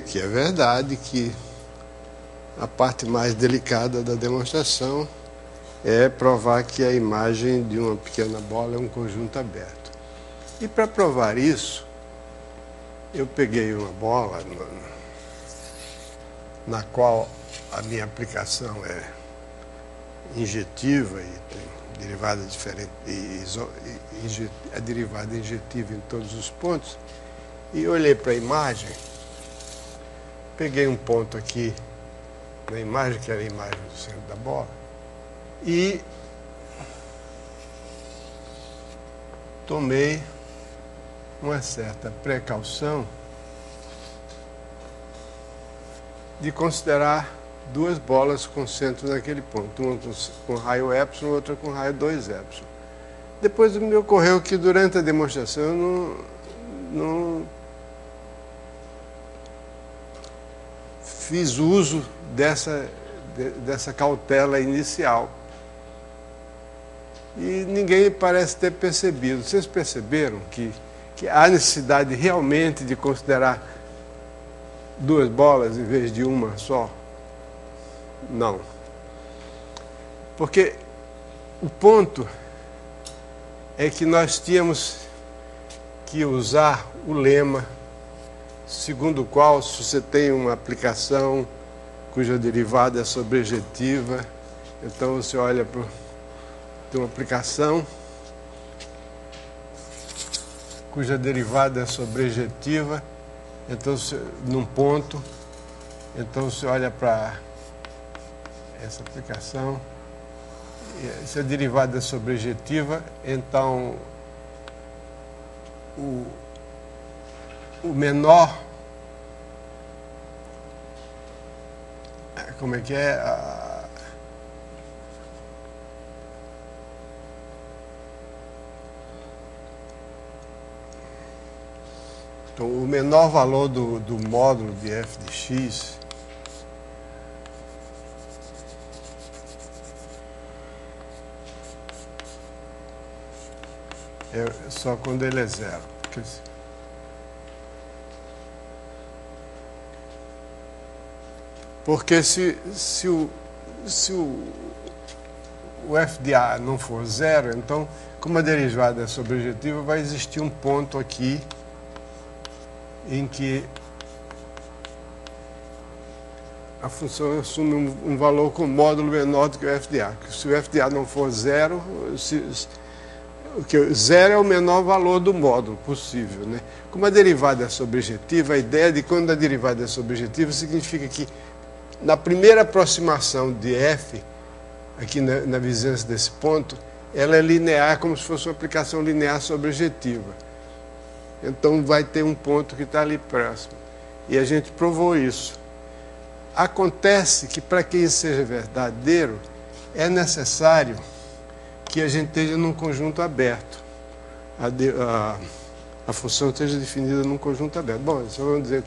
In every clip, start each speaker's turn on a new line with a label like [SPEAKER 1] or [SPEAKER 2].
[SPEAKER 1] Que é verdade que a parte mais delicada da demonstração é provar que a imagem de uma pequena bola é um conjunto aberto. E para provar isso, eu peguei uma bola na qual a minha aplicação é injetiva e tem derivada diferente, a derivada injetiva em todos os pontos, e olhei para a imagem, peguei um ponto aqui na imagem, que era a imagem do centro da bola, e tomei uma certa precaução de considerar duas bolas com centro naquele ponto, uma com raio epsilon, outra com raio 2 epsilon. Depois me ocorreu que durante a demonstração eu não fiz uso dessa cautela inicial. E ninguém parece ter percebido. Vocês perceberam que há necessidade realmente de considerar duas bolas em vez de uma só? Não. Porque o ponto é que nós tínhamos que usar o lema segundo o qual, se você tem uma aplicação cuja derivada é sobrejetiva, então você olha para uma aplicação cuja derivada é sobrejetiva, então num ponto, então você olha para essa aplicação, se a derivada é sobrejetiva, então o menor, como é que é? Então, o menor valor do módulo de f de x é só quando ele é zero. Porque se o f de A não for zero, então, como a derivada é sobrejetiva, vai existir um ponto aqui em que a função assume um valor com módulo menor do que o f de A. Se o f de A não for zero, zero é o menor valor do módulo possível, né? Como a derivada é sobrejetiva, a ideia de quando a derivada é sobrejetiva significa que na primeira aproximação de f, aqui na vizinhança desse ponto, ela é linear, como se fosse uma aplicação linear sobrejetiva. Então vai ter um ponto que está ali próximo. E a gente provou isso. Acontece que para que isso seja verdadeiro, é necessário que a gente esteja num conjunto aberto. A função esteja definida num conjunto aberto. Bom, só vamos dizer,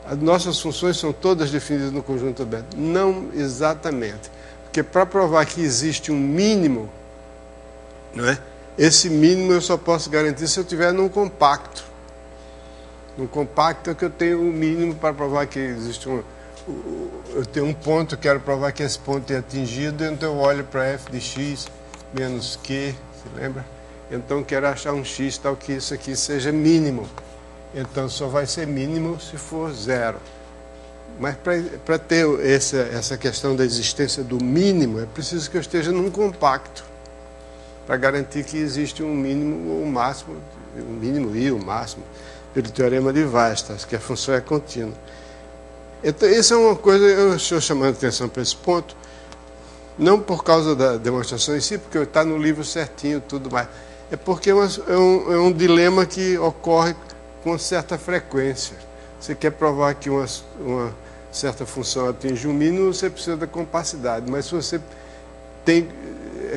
[SPEAKER 1] as nossas funções são todas definidas no conjunto aberto. Não exatamente. Porque para provar que existe um mínimo, não é? Esse mínimo eu só posso garantir se eu estiver num compacto. No compacto é que eu tenho o mínimo para provar que existe eu tenho um ponto, quero provar que esse ponto é atingido, então eu olho para f de x menos q, se lembra? Então quero achar um x tal que isso aqui seja mínimo. Então só vai ser mínimo se for zero. Mas para ter essa questão da existência do mínimo, é preciso que eu esteja num compacto, para garantir que existe um mínimo ou um máximo, o mínimo e o máximo, pelo teorema de Weierstrass, que a função é contínua. Então, isso é uma coisa, eu estou chamando a atenção para esse ponto, não por causa da demonstração em si, porque está no livro certinho e tudo mais, é porque é um dilema que ocorre com certa frequência. Você quer provar que uma certa função atinge um mínimo, você precisa da compacidade, mas se você tem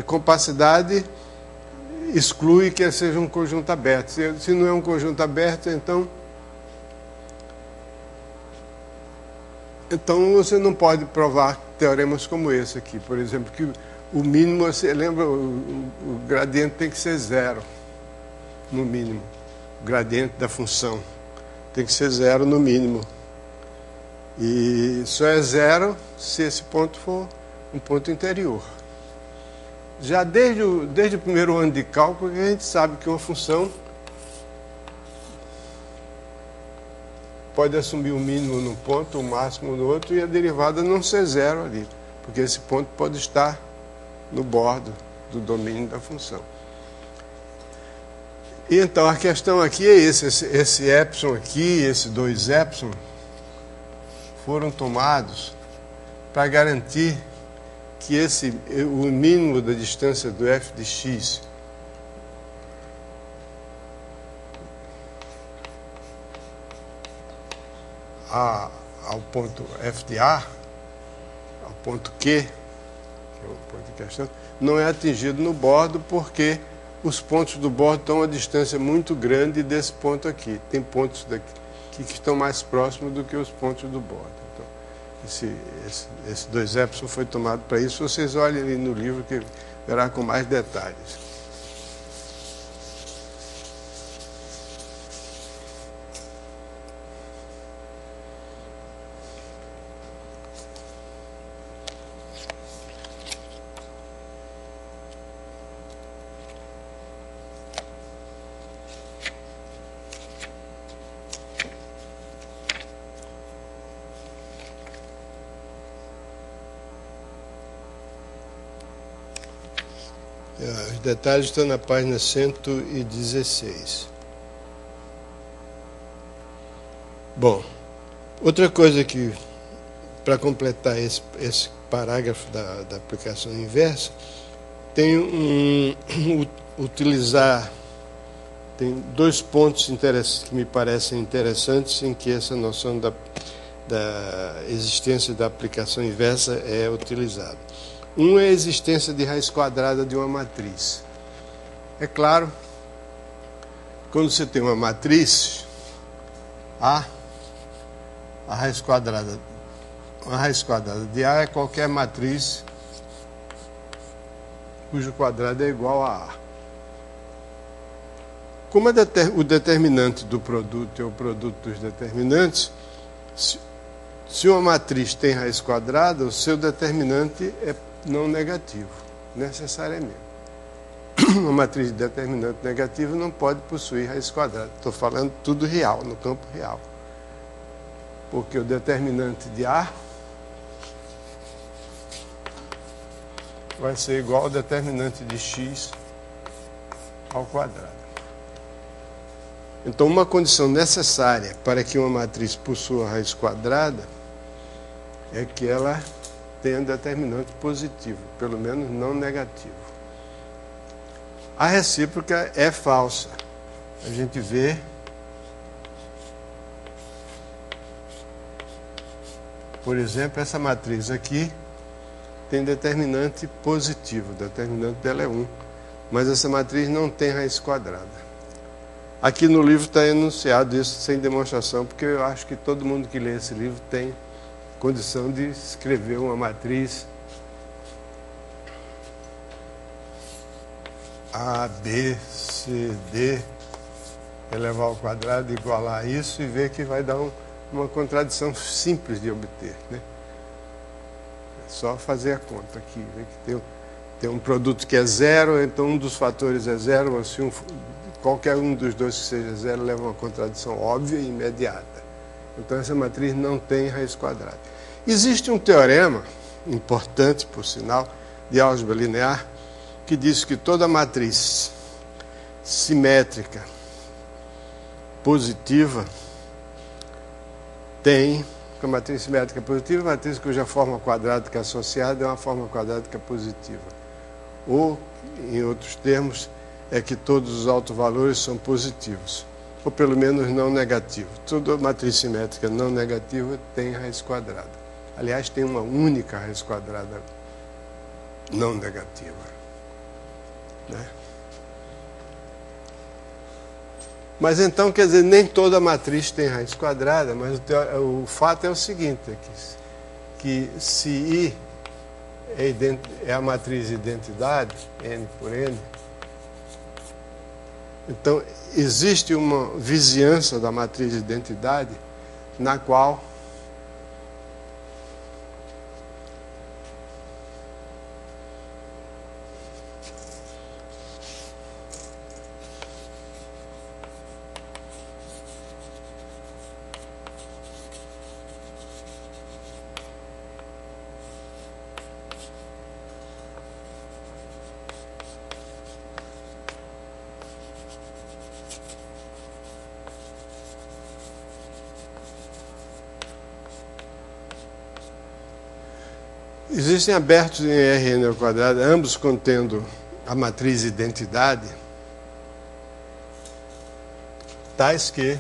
[SPEAKER 1] compacidade, exclui que seja um conjunto aberto. Se não é um conjunto aberto, então você não pode provar teoremas como esse aqui. Por exemplo, que o mínimo, você lembra, o gradiente tem que ser zero, no mínimo. O gradiente da função tem que ser zero no mínimo. E só é zero se esse ponto for um ponto interior. Já desde o primeiro ano de cálculo, a gente sabe que uma função pode assumir o mínimo num ponto, o máximo no outro, e a derivada não ser zero ali, porque esse ponto pode estar no bordo do domínio da função. E então a questão aqui é esse epsilon aqui, esse 2 epsilon, foram tomados para garantir que o mínimo da distância do f de x ao ponto f de A, ao ponto Q, que é o ponto de questão, não é atingido no bordo, porque os pontos do bordo estão a uma distância muito grande desse ponto aqui. Tem pontos daqui que estão mais próximos do que os pontos do bordo. Então, esse 2 epsilon foi tomado para isso. Vocês olhem ali no livro que verá com mais detalhes. Os detalhes estão na página 116. Bom, outra coisa que, para completar esse parágrafo da aplicação inversa, tem tem 2 pontos que me parecem interessantes em que essa noção da existência da aplicação inversa é utilizada. Um é a existência de raiz quadrada de uma matriz. É claro, quando você tem uma matriz A, uma raiz quadrada de A é qualquer matriz cujo quadrado é igual a A. Como o determinante do produto é o produto dos determinantes, se uma matriz tem raiz quadrada, o seu determinante é não negativo, necessariamente. Uma matriz de determinante negativo não pode possuir raiz quadrada. Estou falando tudo real, no campo real. Porque o determinante de A vai ser igual ao determinante de x ao quadrado. Então, uma condição necessária para que uma matriz possua raiz quadrada é que ela tenha determinante positivo, pelo menos não negativo. A recíproca é falsa. A gente vê por exemplo, essa matriz aqui tem determinante positivo, o determinante dela é 1, mas essa matriz não tem raiz quadrada. Aqui no livro está enunciado isso sem demonstração, porque eu acho que todo mundo que lê esse livro tem condição de escrever uma matriz A, B, C, D, elevar ao quadrado, igualar a isso e ver que vai dar uma contradição simples de obter, né? É só fazer a conta aqui, ver que tem um produto que é zero, então um dos fatores é zero, assim, qualquer um dos dois que seja zero leva a uma contradição óbvia e imediata. Então essa matriz não tem raiz quadrada. Existe um teorema, importante por sinal, de álgebra linear, que diz que toda matriz simétrica positiva tem, a matriz simétrica positiva, a matriz cuja forma quadrática associada é uma forma quadrática positiva. Ou, em outros termos, é que todos os autovalores são positivos, ou pelo menos não negativos. Toda matriz simétrica não negativa tem raiz quadrada. Aliás, tem uma única raiz quadrada não negativa, né? Mas então, quer dizer, nem toda matriz tem raiz quadrada, mas o fato é o seguinte, que se I é a matriz de identidade, N por N, então existe uma vizinhança da matriz de identidade na qual Existem abertos em Rn ao quadrado, ambos contendo a matriz identidade, tais que,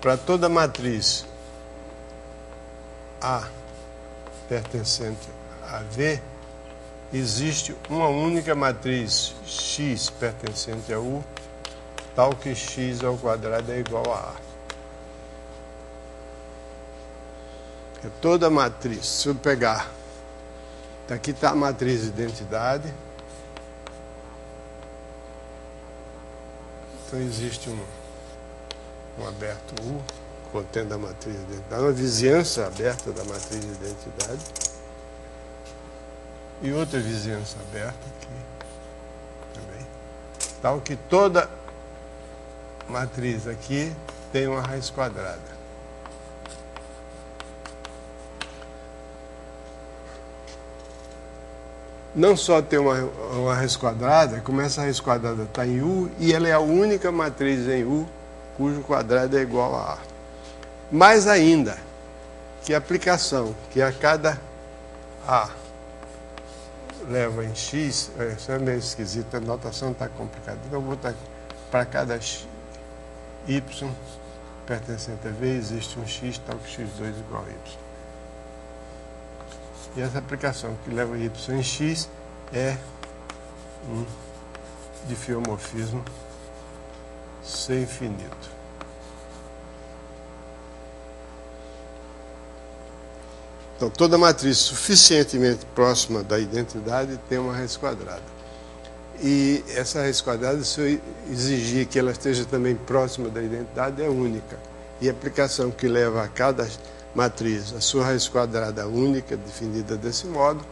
[SPEAKER 1] para toda matriz A pertencente a V, existe uma única matriz X pertencente a U, tal que X ao quadrado é igual a A. Toda matriz, se eu pegar, aqui está a matriz identidade, então existe um aberto U, contendo a matriz identidade, uma vizinhança aberta da matriz identidade, e outra vizinhança aberta aqui também, tal que toda matriz aqui tem uma raiz quadrada. Não só tem uma raiz quadrada, como essa raiz quadrada está em U, e ela é a única matriz em U cujo quadrado é igual a A. Mais ainda, que a aplicação, que a cada A leva em X, isso é meio esquisito, a notação está complicada, então eu vou botar para cada Y pertencente a V, existe um X tal que X2 igual a Y. E essa aplicação que leva Y em X é um difiomorfismo C infinito. Então, toda matriz suficientemente próxima da identidade tem uma raiz quadrada. E essa raiz quadrada, se eu exigir que ela esteja também próxima da identidade, é única. E a aplicação que leva a cada matriz a sua raiz quadrada única, definida desse modo,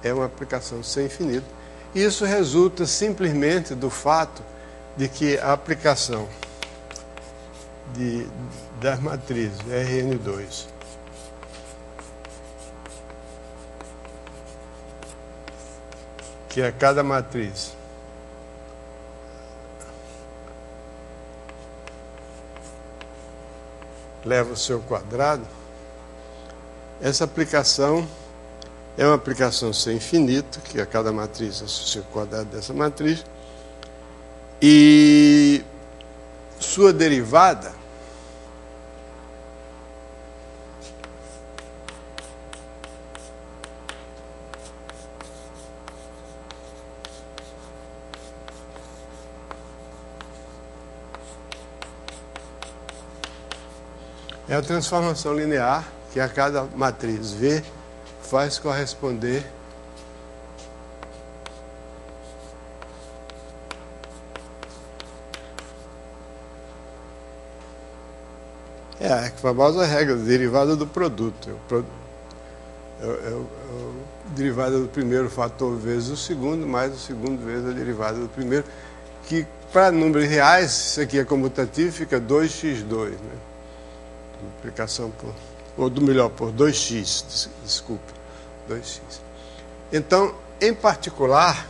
[SPEAKER 1] é uma aplicação sem infinito. E isso resulta simplesmente do fato de que a aplicação das matrizes Rn2 que a cada matriz leva o seu quadrado, essa aplicação é uma aplicação sem infinito, que a cada matriz associa o quadrado dessa matriz, e sua derivada é a transformação linear que a cada matriz V faz corresponder a famosa regra, derivada do produto. Derivada do primeiro fator vezes o segundo, mais o segundo vezes a derivada do primeiro, que para números reais, isso aqui é comutativo, fica 2x2, né? Multiplicação por 2x, desculpa, 2x. Então, em particular,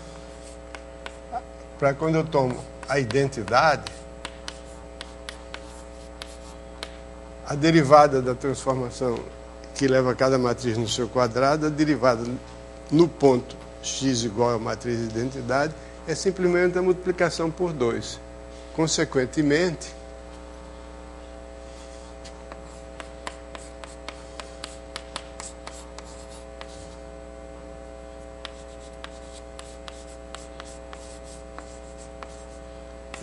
[SPEAKER 1] para quando eu tomo a identidade, a derivada da transformação que leva cada matriz no seu quadrado, a derivada no ponto x igual a matriz de identidade, é simplesmente a multiplicação por 2. Consequentemente,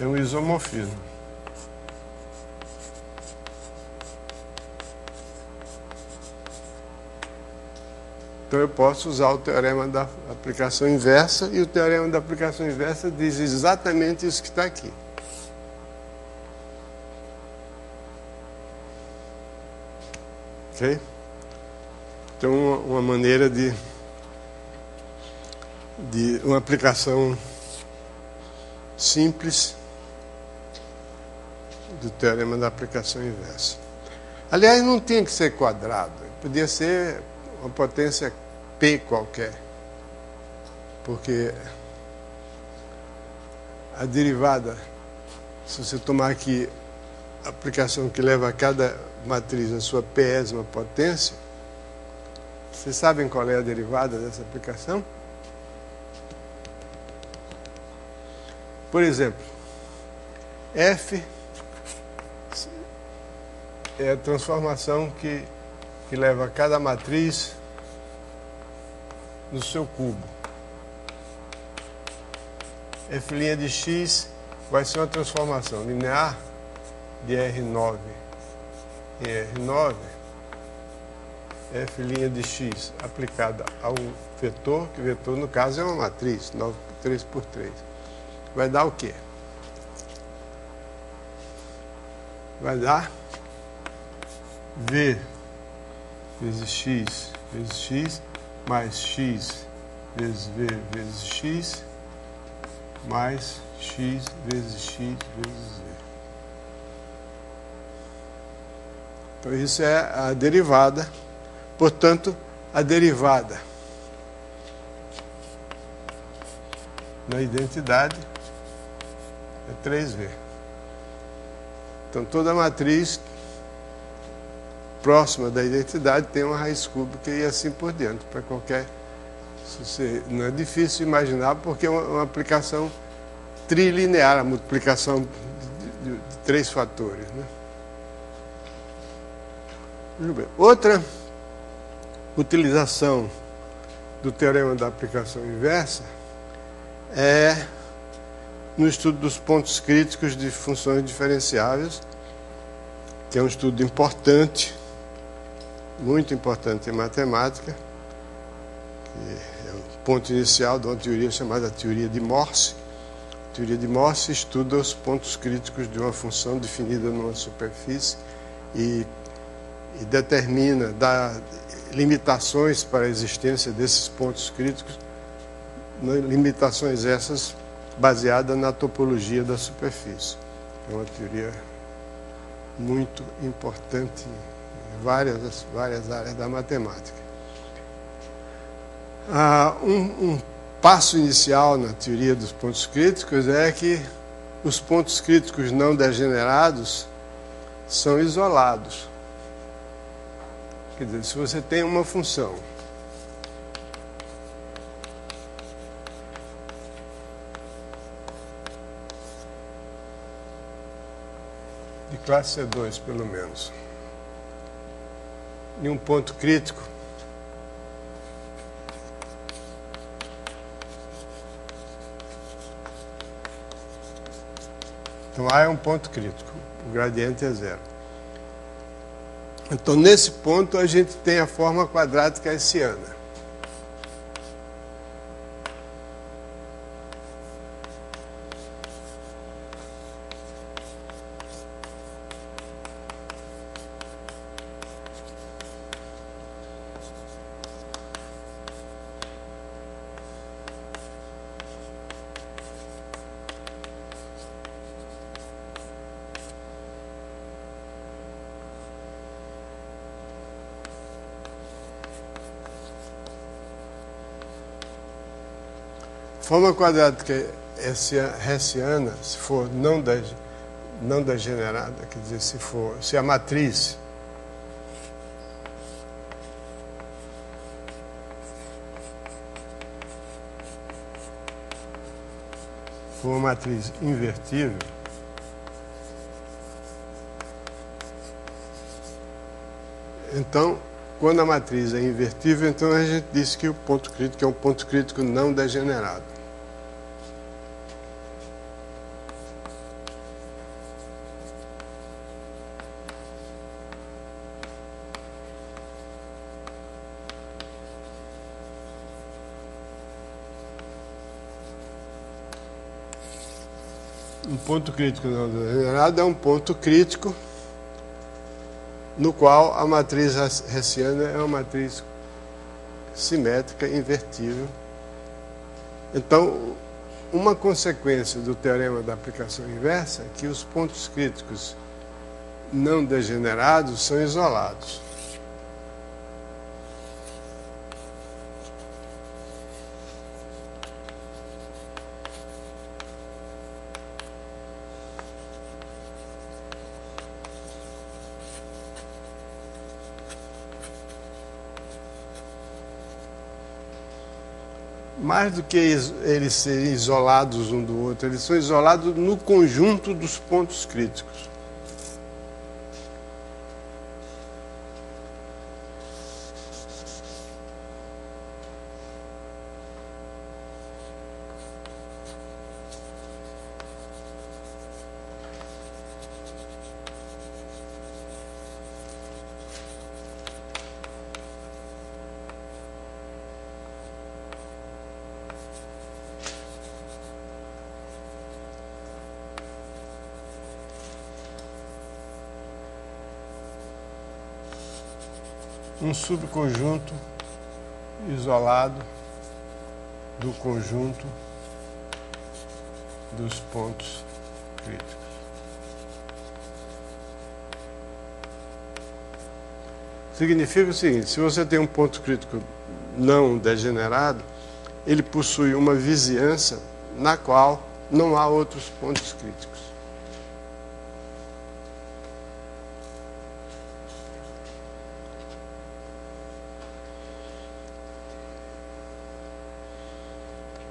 [SPEAKER 1] é um isomorfismo. Então eu posso usar o teorema da aplicação inversa, e o teorema da aplicação inversa diz exatamente isso que está aqui. Ok? Então, uma maneira de uma aplicação simples do teorema da aplicação inversa. Aliás, não tinha que ser quadrado, podia ser uma potência P qualquer, porque a derivada, se você tomar aqui a aplicação que leva a cada matriz na sua pésima potência, vocês sabem qual é a derivada dessa aplicação? Por exemplo, F é a transformação que leva cada matriz no seu cubo. F' de x vai ser uma transformação linear de R9 em R9, F' de x aplicada ao vetor, que o vetor no caso é uma matriz, 3×3. Vai dar o quê? Vai dar V vezes x mais x vezes V vezes x mais x vezes Z. Então isso é a derivada. Portanto, a derivada na identidade é 3V. Então toda matriz próxima da identidade tem uma raiz cúbica e assim por diante, para qualquer... Não é difícil imaginar, porque é uma aplicação trilinear, a multiplicação de 3 fatores. Né? Outra utilização do teorema da aplicação inversa é no estudo dos pontos críticos de funções diferenciáveis, que é um estudo importante, muito importante em matemática, que é o ponto inicial de uma teoria chamada teoria de Morse. A teoria de Morse estuda os pontos críticos de uma função definida numa superfície e determina, dá limitações para a existência desses pontos críticos, limitações essas baseadas na topologia da superfície. É uma teoria muito importante em várias áreas da matemática. Um passo inicial na teoria dos pontos críticos é que os pontos críticos não degenerados são isolados. Quer dizer, se você tem uma função de classe C2, pelo menos, em um ponto crítico, então A é um ponto crítico, o gradiente é 0. Então, nesse ponto, a gente tem a forma quadrática hessiana. Forma quadrática hessiana, se for não degenerada, quer dizer, se a matriz for uma matriz invertível, então, quando a matriz é invertível, então a gente diz que o ponto crítico é um ponto crítico não degenerado. Um ponto crítico não degenerado é um ponto crítico no qual a matriz hessiana é uma matriz simétrica, invertível. Então, uma consequência do teorema da aplicação inversa é que os pontos críticos não degenerados são isolados. mais do que eles serem isolados um do outro, eles são isolados no conjunto dos pontos críticos. Um subconjunto isolado do conjunto dos pontos críticos. Significa o seguinte: se você tem um ponto crítico não degenerado, ele possui uma vizinhança na qual não há outros pontos críticos.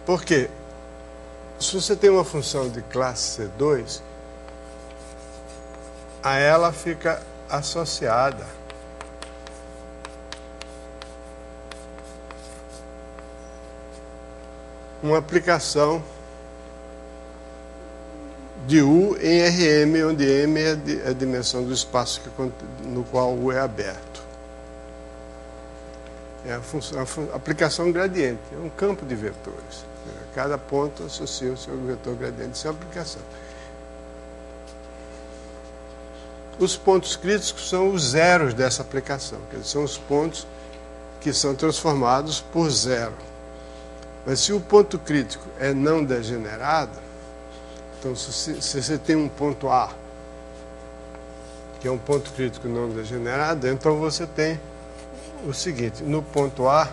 [SPEAKER 1] Porque se você tem uma função de classe C2, a ela fica associada uma aplicação de U em Rm, onde M é a dimensão do espaço no qual U é aberto. É a aplicação gradiente, é um campo de vetores. Cada ponto associa o seu vetor gradiente, isso é uma aplicação. Os pontos críticos são os zeros dessa aplicação, quer dizer, são os pontos que são transformados por zero. Mas se o ponto crítico é não degenerado, então se você tem um ponto A, que é um ponto crítico não degenerado, então você tem o seguinte: no ponto A,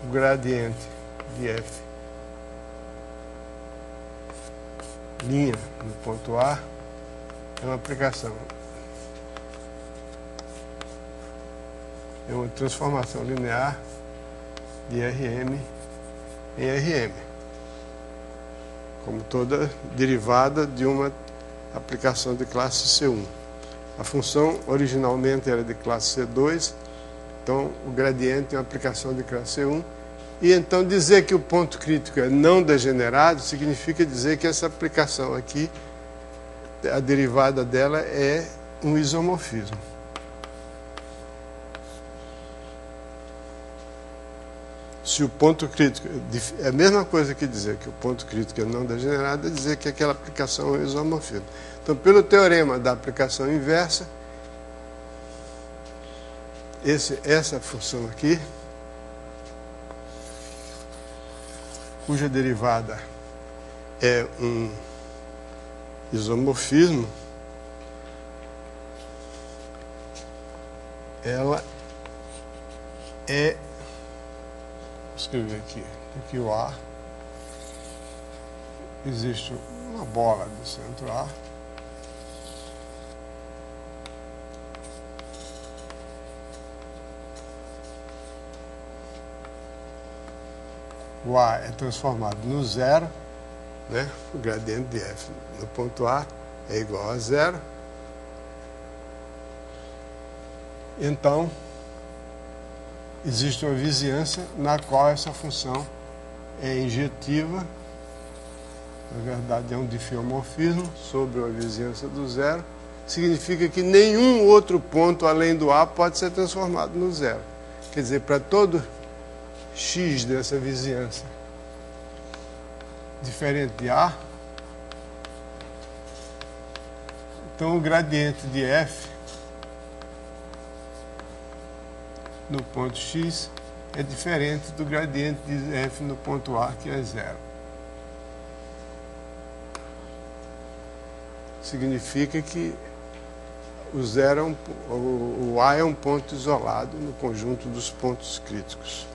[SPEAKER 1] o gradiente de f' no ponto A é uma aplicação, é uma transformação linear de Rm em Rm, como toda derivada de uma aplicação de classe C1. A função originalmente era de classe C2, então o gradiente é uma aplicação de classe C1. E então dizer que o ponto crítico é não degenerado significa dizer que essa aplicação aqui, a derivada dela é um isomorfismo. Se o ponto crítico é a mesma coisa que dizer que o ponto crítico é não degenerado, é dizer que aquela aplicação é um isomorfismo. Então, pelo teorema da aplicação inversa, essa função aqui, cuja derivada é um isomorfismo, ela é, vou escrever aqui o A, existe uma bola do centro A, o A é transformado no zero, né? O gradiente de f no ponto A é igual a zero. Então, existe uma vizinhança na qual essa função é injetiva, na verdade é um diffeomorfismo sobre uma vizinhança do zero, significa que nenhum outro ponto além do A pode ser transformado no zero. Quer dizer, para todo x dessa vizinhança diferente de A, então o gradiente de f no ponto x é diferente do gradiente de f no ponto A, que é zero. Significa que o zero o A é um ponto isolado no conjunto dos pontos críticos.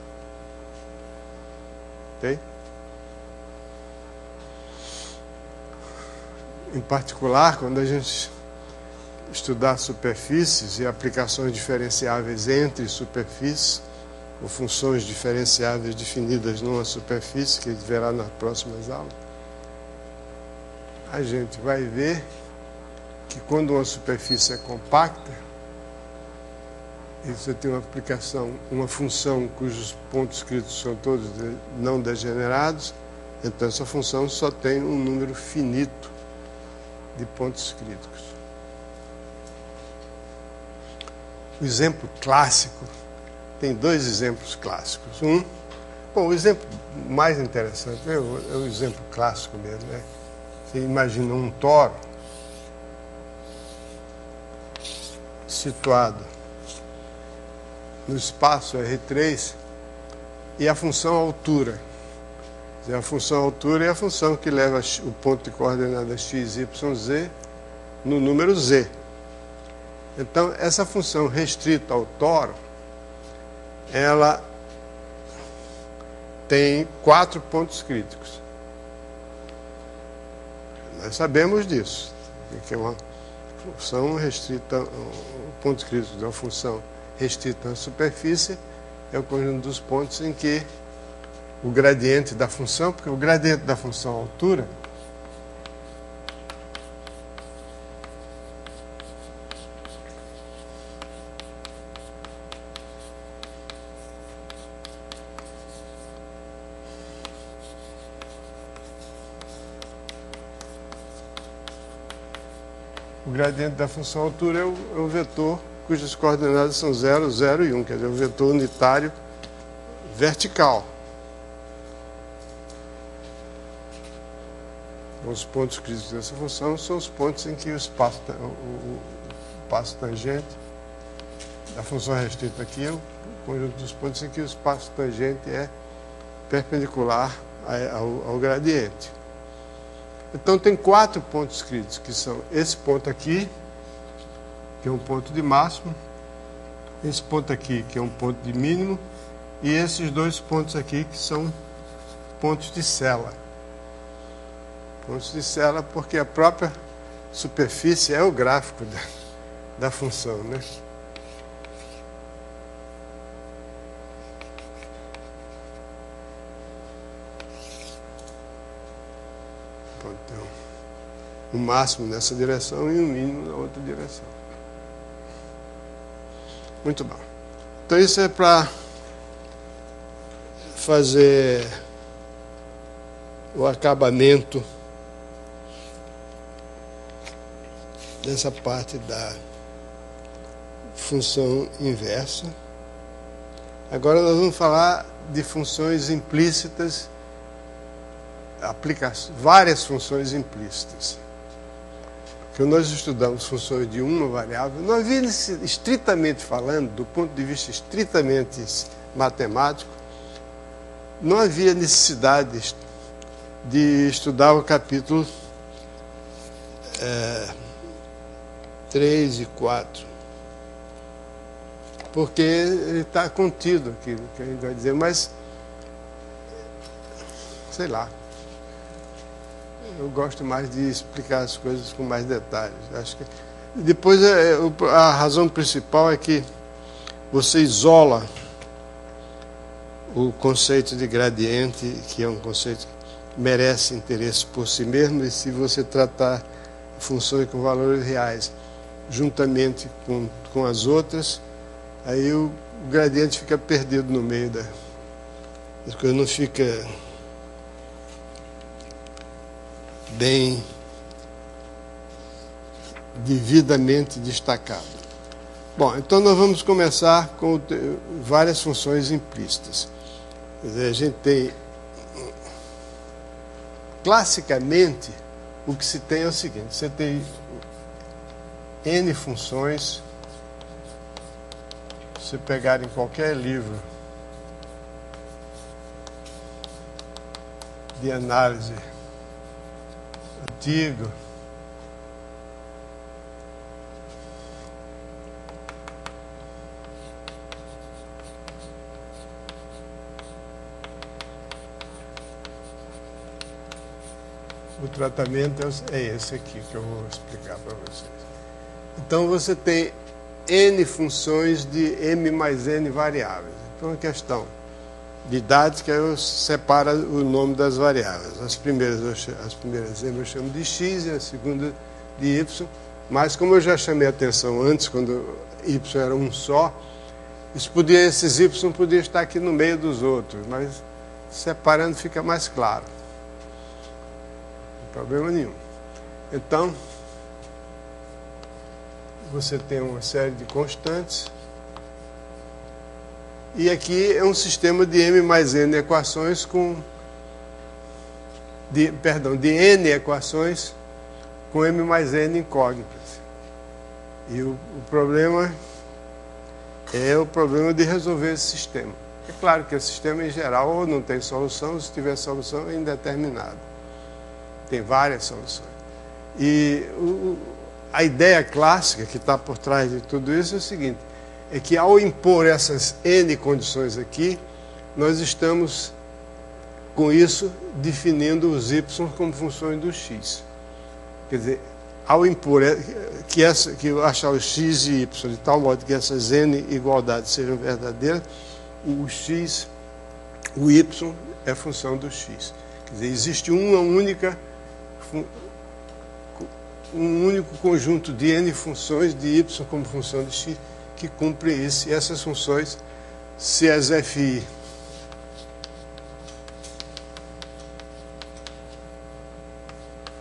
[SPEAKER 1] Ok? Em particular, quando a gente estudar superfícies e aplicações diferenciáveis entre superfícies, ou funções diferenciáveis definidas numa superfície, que a gente verá nas próximas aulas, a gente vai ver que quando uma superfície é compacta, e você tem uma aplicação, uma função cujos pontos críticos são todos não degenerados, então essa função só tem um número finito de pontos críticos. O exemplo clássico, tem dois exemplos clássicos. O exemplo mais interessante é o exemplo clássico mesmo, né? Você imagina um toro situado no espaço R3 e a função altura. A função altura é a função que leva o ponto de coordenadas x, y, z no número z. Então, essa função restrita ao toro, ela tem 4 pontos críticos. Nós sabemos disso, que é uma função restrita, o ponto crítico de uma função restrita à superfície é o conjunto dos pontos em que o gradiente da função, porque o gradiente da função altura é o vetor cujas coordenadas são 0, 0 e 1, quer dizer, o vetor unitário vertical. Os pontos críticos dessa função são os pontos em que o espaço tangente da função restrita aqui é o conjunto dos pontos em que o espaço tangente é perpendicular ao gradiente. Então tem 4 pontos críticos, que são esse ponto aqui, que é um ponto de máximo, esse ponto aqui, que é um ponto de mínimo, e esses 2 pontos aqui, que são pontos de sela. Pontos de sela porque a própria superfície é o gráfico da função, né? Pode ter um máximo nessa direção e um mínimo na outra direção. Muito bom. Então isso é para fazer o acabamento dessa parte da função inversa. Agora nós vamos falar de funções implícitas, várias funções implícitas. Quando nós estudamos funções de uma variável, não havia, estritamente falando, do ponto de vista estritamente matemático, não havia necessidade de estudar o capítulo 3 e 4, porque ele está contido aquilo que a gente vai dizer, mas sei lá, eu gosto mais de explicar as coisas com mais detalhes. Acho que depois a razão principal é que você isola o conceito de gradiente, que é um conceito que merece interesse por si mesmo, e se você tratar funções com valores reais juntamente com as outras, aí o gradiente fica perdido no meio das coisas, não fica bem devidamente destacado. Bom, então nós vamos começar com várias funções implícitas. Quer dizer, a gente tem, classicamente, o que se tem é o seguinte: você tem N funções. Se você pegar em qualquer livro de análise antigo, o tratamento é esse aqui que eu vou explicar para vocês. Então você tem N funções de M mais N variáveis. por uma questão didática, eu separo o nome das variáveis. As primeiras m eu chamo de x e a segunda de y, mas como eu já chamei a atenção antes, quando y era um só, esses y podiam estar aqui no meio dos outros, mas separando fica mais claro. Não tem problema nenhum. Então, você tem uma série de constantes. E aqui é um sistema de m mais n equações de n equações com m mais n incógnitas. E o problema é o problema de resolver esse sistema. É claro que o sistema em geral ou não tem solução, ou se tiver solução é indeterminado. Tem várias soluções. E a ideia clássica que está por trás de tudo isso é o seguinte: é que ao impor essas n condições aqui, nós estamos, com isso, definindo os y como funções do x. Quer dizer, ao impor que achar o x e y de tal modo que essas n igualdades sejam verdadeiras, o x, o y é função do x. Quer dizer, existe um único conjunto de n funções de y como função de x que cumpre isso. E essas funções, se as fi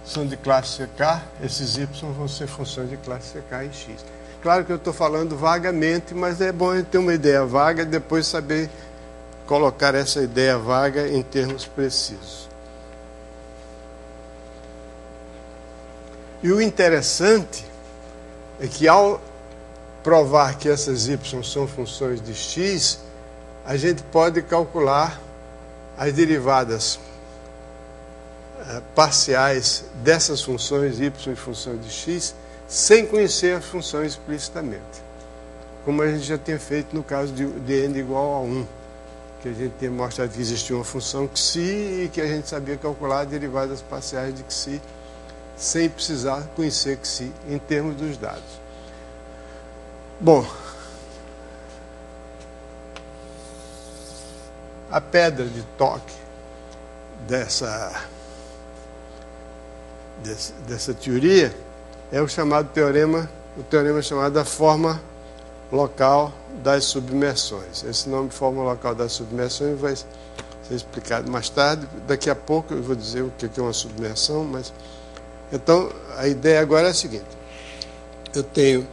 [SPEAKER 1] são de classe CK, esses y vão ser funções de classe CK e x. Claro que eu estou falando vagamente, mas é bom a gente ter uma ideia vaga e depois saber colocar essa ideia vaga em termos precisos. E o interessante é que ao provar que essas y são funções de x, a gente pode calcular as derivadas parciais dessas funções y e função de x sem conhecer a função explicitamente, como a gente já tinha feito no caso de n igual a 1, que a gente tinha mostrado que existia uma função xi e que a gente sabia calcular as derivadas parciais de xi sem precisar conhecer xi em termos dos dados. Bom, a pedra de toque dessa teoria é o chamado teorema chamado da forma local das submersões. Esse nome, forma local das submersões, vai ser explicado mais tarde. Daqui a pouco eu vou dizer o que é uma submersão, mas então a ideia agora é a seguinte: eu tenho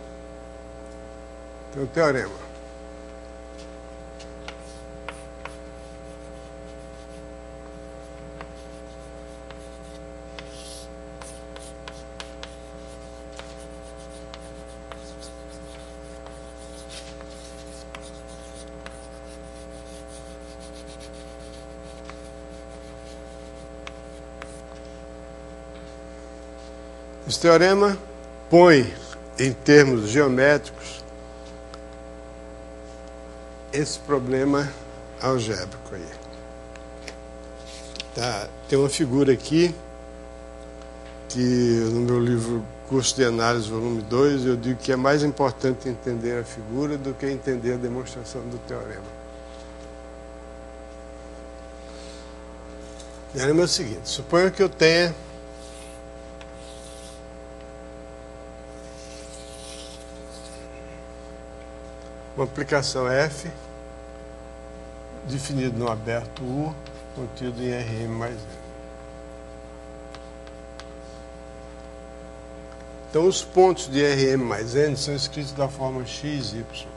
[SPEAKER 1] um teorema Esse teorema põe em termos geométricos esse problema algébrico aí. Tá, tem uma figura aqui que no meu livro Curso de Análise, volume 2, eu digo que é mais importante entender a figura do que entender a demonstração do teorema. O teorema é o seguinte: suponha que eu tenha uma aplicação F definida no aberto U, contido em Rm mais N. Então, os pontos de Rm mais N são escritos da forma x, y.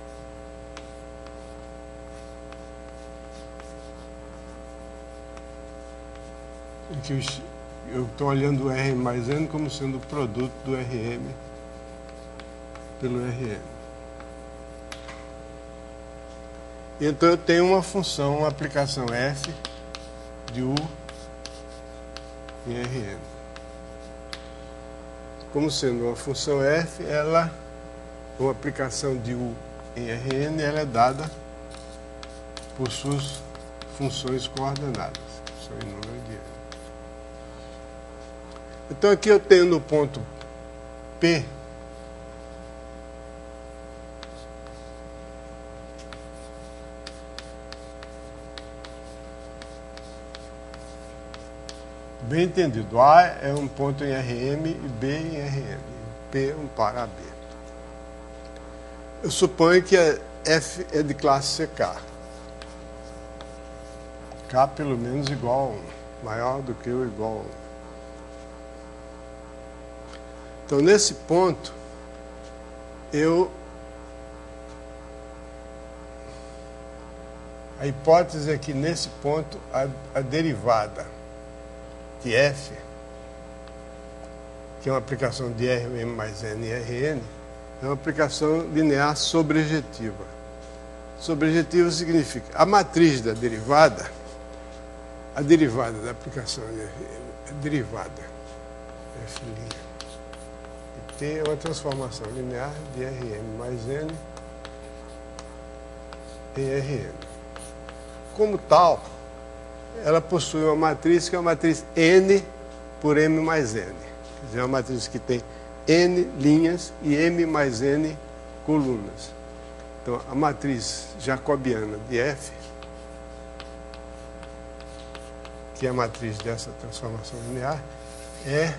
[SPEAKER 1] Em que eu estou olhando o Rm mais N como sendo o produto do Rm pelo Rm. Então eu tenho uma função, uma aplicação f de u em Rn. Como sendo uma função f, ela, uma aplicação de u em Rn, ela é dada por suas funções coordenadas, que são em número de n. Então aqui eu tenho no ponto P Bem entendido. A é um ponto em Rm e B em Rn. P um par AB. Eu suponho que a F é de classe CK. K pelo menos igual a 1. Maior do que ou igual a 1. Então, nesse ponto, a hipótese é que nesse ponto a derivada de F, que é uma aplicação de Rm mais N e Rn, é uma aplicação linear sobrejetiva. Sobrejetiva significa a matriz da derivada, a derivada da aplicação de Rm, a derivada F' de T é uma transformação linear de Rm mais N em Rn. Como tal, ela possui uma matriz que é uma matriz N por M mais N. Quer dizer, é uma matriz que tem N linhas e M mais N colunas. Então, a matriz jacobiana de F, que é a matriz dessa transformação linear, é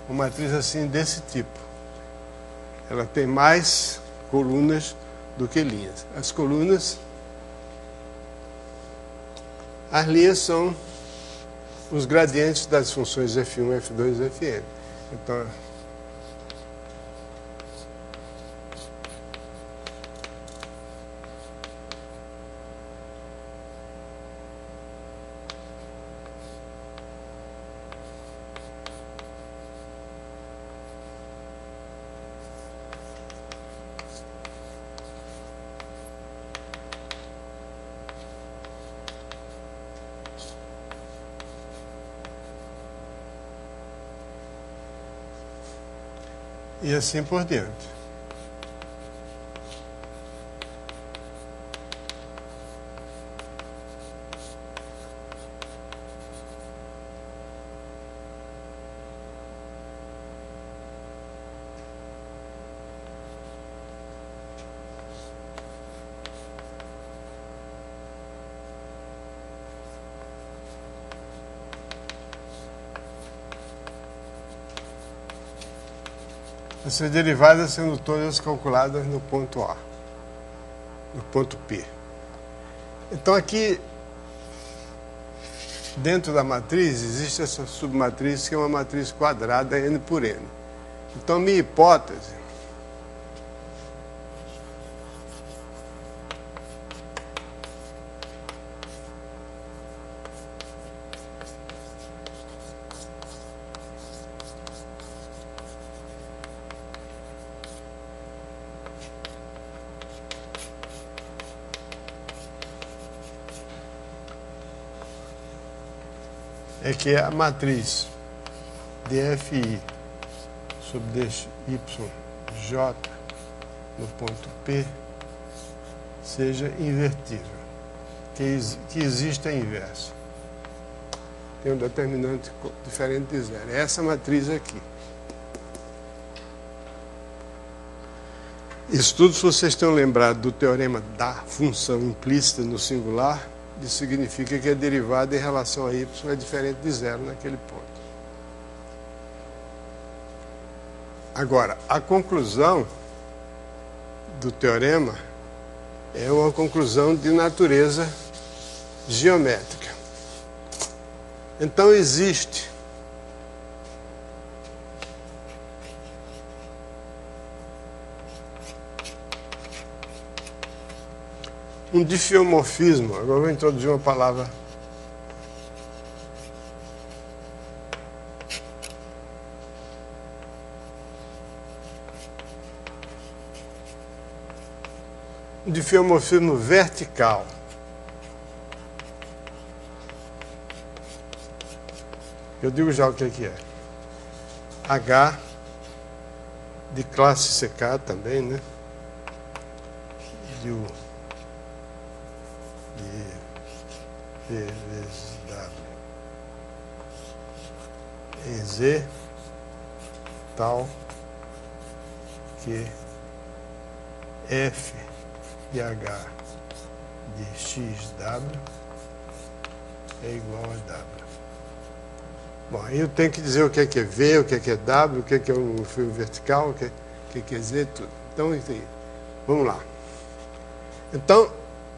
[SPEAKER 1] uma matriz assim desse tipo. Ela tem mais colunas do que linhas. As colunas... As linhas são os gradientes das funções f1, f2 e fn. Então, e assim por diante. Essas derivadas sendo todas calculadas no ponto A, no ponto P. Então aqui, dentro da matriz, existe essa submatriz que é uma matriz quadrada N por N. Então minha hipótese é que a matriz dFi sobre dYj no ponto P seja invertível, que exista a inversa. Tem um determinante diferente de zero. É essa matriz aqui. Isso tudo, se vocês estão lembrados do teorema da função implícita no singular, isso significa que a derivada em relação a y é diferente de zero naquele ponto. Agora, a conclusão do teorema é uma conclusão de natureza geométrica. Então existe um difiomorfismo. Agora eu vou introduzir uma palavra. Um difiomorfismo vertical. Eu digo já o que é. H de classe CK também, né? De P vezes W em Z tal que F de H de XW é igual a W. Bom, aí eu tenho que dizer o que é V, o que é W, o que é um fio vertical, o que é Z, tudo. Então, vamos lá. Então,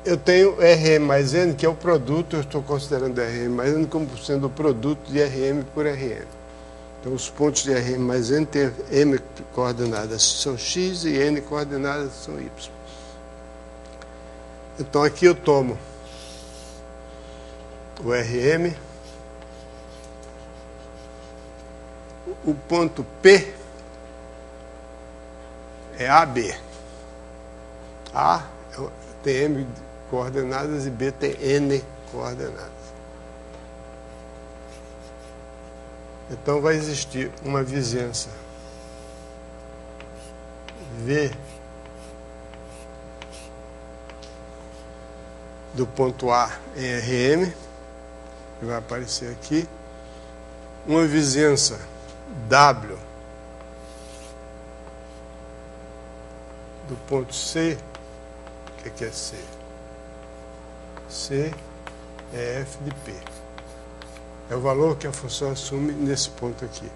[SPEAKER 1] eu tenho RM mais N, que é o produto, eu estou considerando RM mais N como sendo o produto de RM por RM. Então, os pontos de RM mais N têm M coordenadas são X e N coordenadas são Y. Então, aqui eu tomo o RM, o ponto P é AB. A tem M coordenadas e B tem N coordenadas. Então vai existir uma vizinhança V do ponto A em RM, que vai aparecer aqui, uma vizinhança W do ponto C. O que é C? C é F de P. É o valor que a função assume nesse ponto aqui.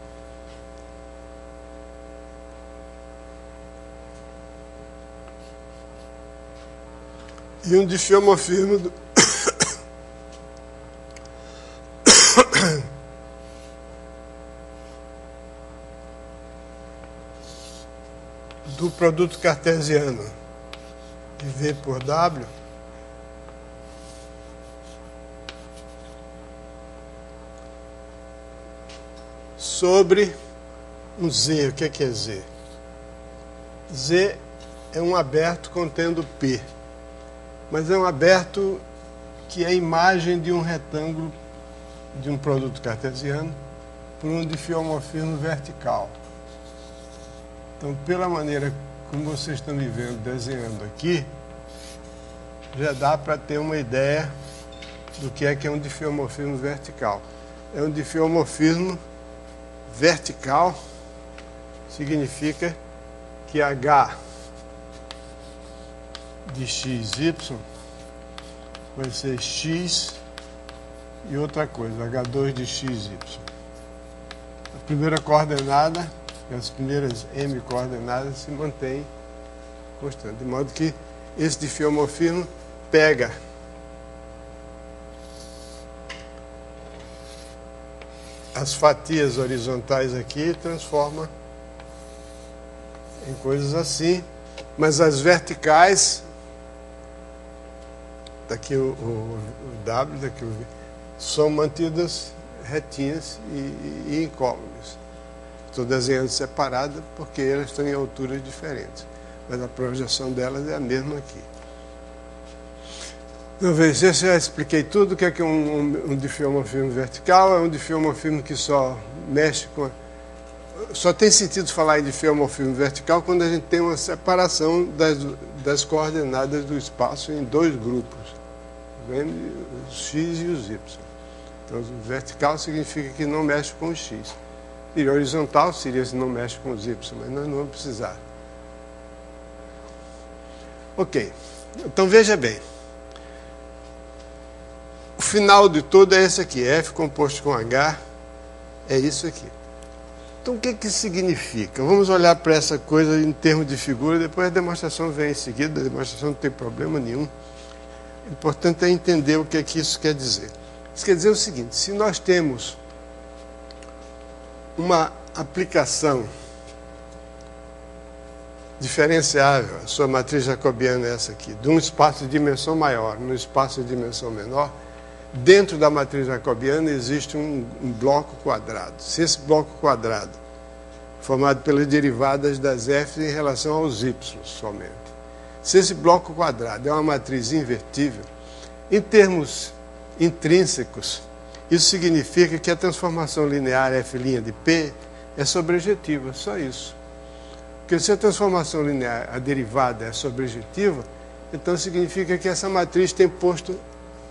[SPEAKER 1] E um difiomorfismo do produto cartesiano de V por W sobre um Z. O que é Z? Z é um aberto contendo P, mas é um aberto que é a imagem de um retângulo de um produto cartesiano por um difiomorfismo vertical. Então, pela maneira como vocês estão me vendo desenhando aqui, já dá para ter uma ideia do que é um difiomorfismo vertical. É um difiomorfismo vertical, significa que H de XY vai ser X e outra coisa, H2 de XY. A primeira coordenada, as primeiras M coordenadas se mantêm constantes, de modo que esse difiomorfismo pega as fatias horizontais aqui e transforma em coisas assim, mas as verticais, daqui o W, daqui o V, são mantidas retinhas e incólumes. Estou desenhando separada porque elas estão em alturas diferentes, mas a projeção delas é a mesma aqui. Então, veja, eu já expliquei tudo. O que é um difiomorfismo vertical? É um difiomorfismo que só mexe com... Só tem sentido falar em difiomorfismo vertical quando a gente tem uma separação das coordenadas do espaço em dois grupos, os X e os Y. Então, vertical significa que não mexe com o X. E horizontal seria se não mexe com os Y, mas nós não vamos precisar. Ok, então veja bem. O final de tudo é esse aqui, F composto com H, é isso aqui. Então o que isso significa? Vamos olhar para essa coisa em termos de figura, depois a demonstração vem em seguida, a demonstração não tem problema nenhum. O importante é entender o que isso quer dizer. Isso quer dizer o seguinte: se nós temos uma aplicação diferenciável, a sua matriz jacobiana é essa aqui, de um espaço de dimensão maior num espaço de dimensão menor, dentro da matriz jacobiana existe um bloco quadrado. Se esse bloco quadrado, formado pelas derivadas das f em relação aos y somente, se esse bloco quadrado é uma matriz invertível, em termos intrínsecos, isso significa que a transformação linear f' de P é sobrejetiva, só isso. Porque se a transformação linear, a derivada, é sobrejetiva, então significa que essa matriz tem posto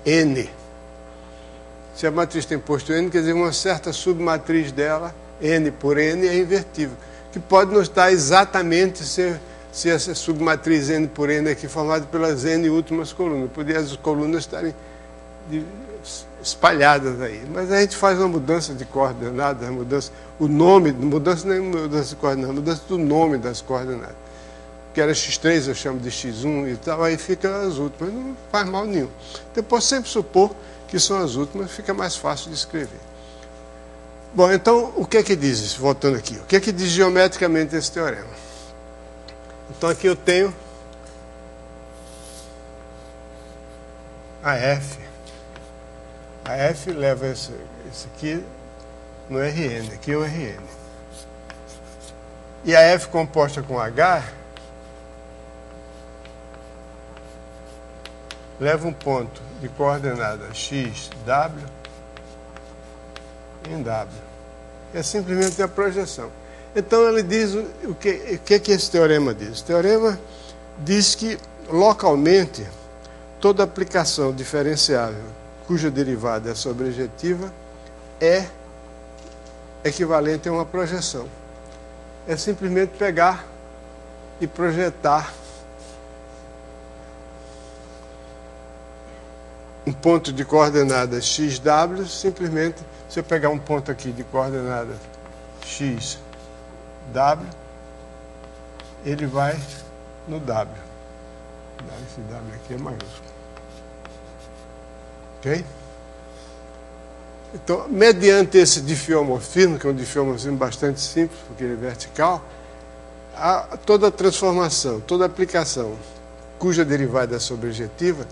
[SPEAKER 1] N. Se a matriz tem posto N, quer dizer, uma certa submatriz dela, N por N, é invertível. Que pode não estar exatamente se essa submatriz N por N aqui formada pelas N últimas colunas. Poderia as colunas estarem espalhadas aí. Mas a gente faz uma mudança de coordenadas, mudança nem mudança de coordenadas, mudança do nome das coordenadas. Que era x3, eu chamo de x1 e tal, aí fica as últimas, não faz mal nenhum. Então, eu posso sempre supor que são as últimas, fica mais fácil de escrever. Bom, então, o que é que diz isso? Voltando aqui. O que é que diz geometricamente esse teorema? Então, aqui eu tenho a F. A F leva esse aqui no Rn, aqui é o Rn. E a F composta com H leva um ponto de coordenada x, w, em w. É simplesmente a projeção. Então ele diz o que esse teorema diz? O teorema diz que localmente toda aplicação diferenciável cuja derivada é sobrejetiva é equivalente a uma projeção. É simplesmente pegar e projetar um ponto de coordenada xw, simplesmente, se eu pegar um ponto aqui de coordenada xw, ele vai no w. Esse w aqui é maiúsculo. Ok? Então, mediante esse diffeomorfismo, que é um diffeomorfismo bastante simples, porque ele é vertical, toda transformação, toda aplicação cuja derivada é sobrejetiva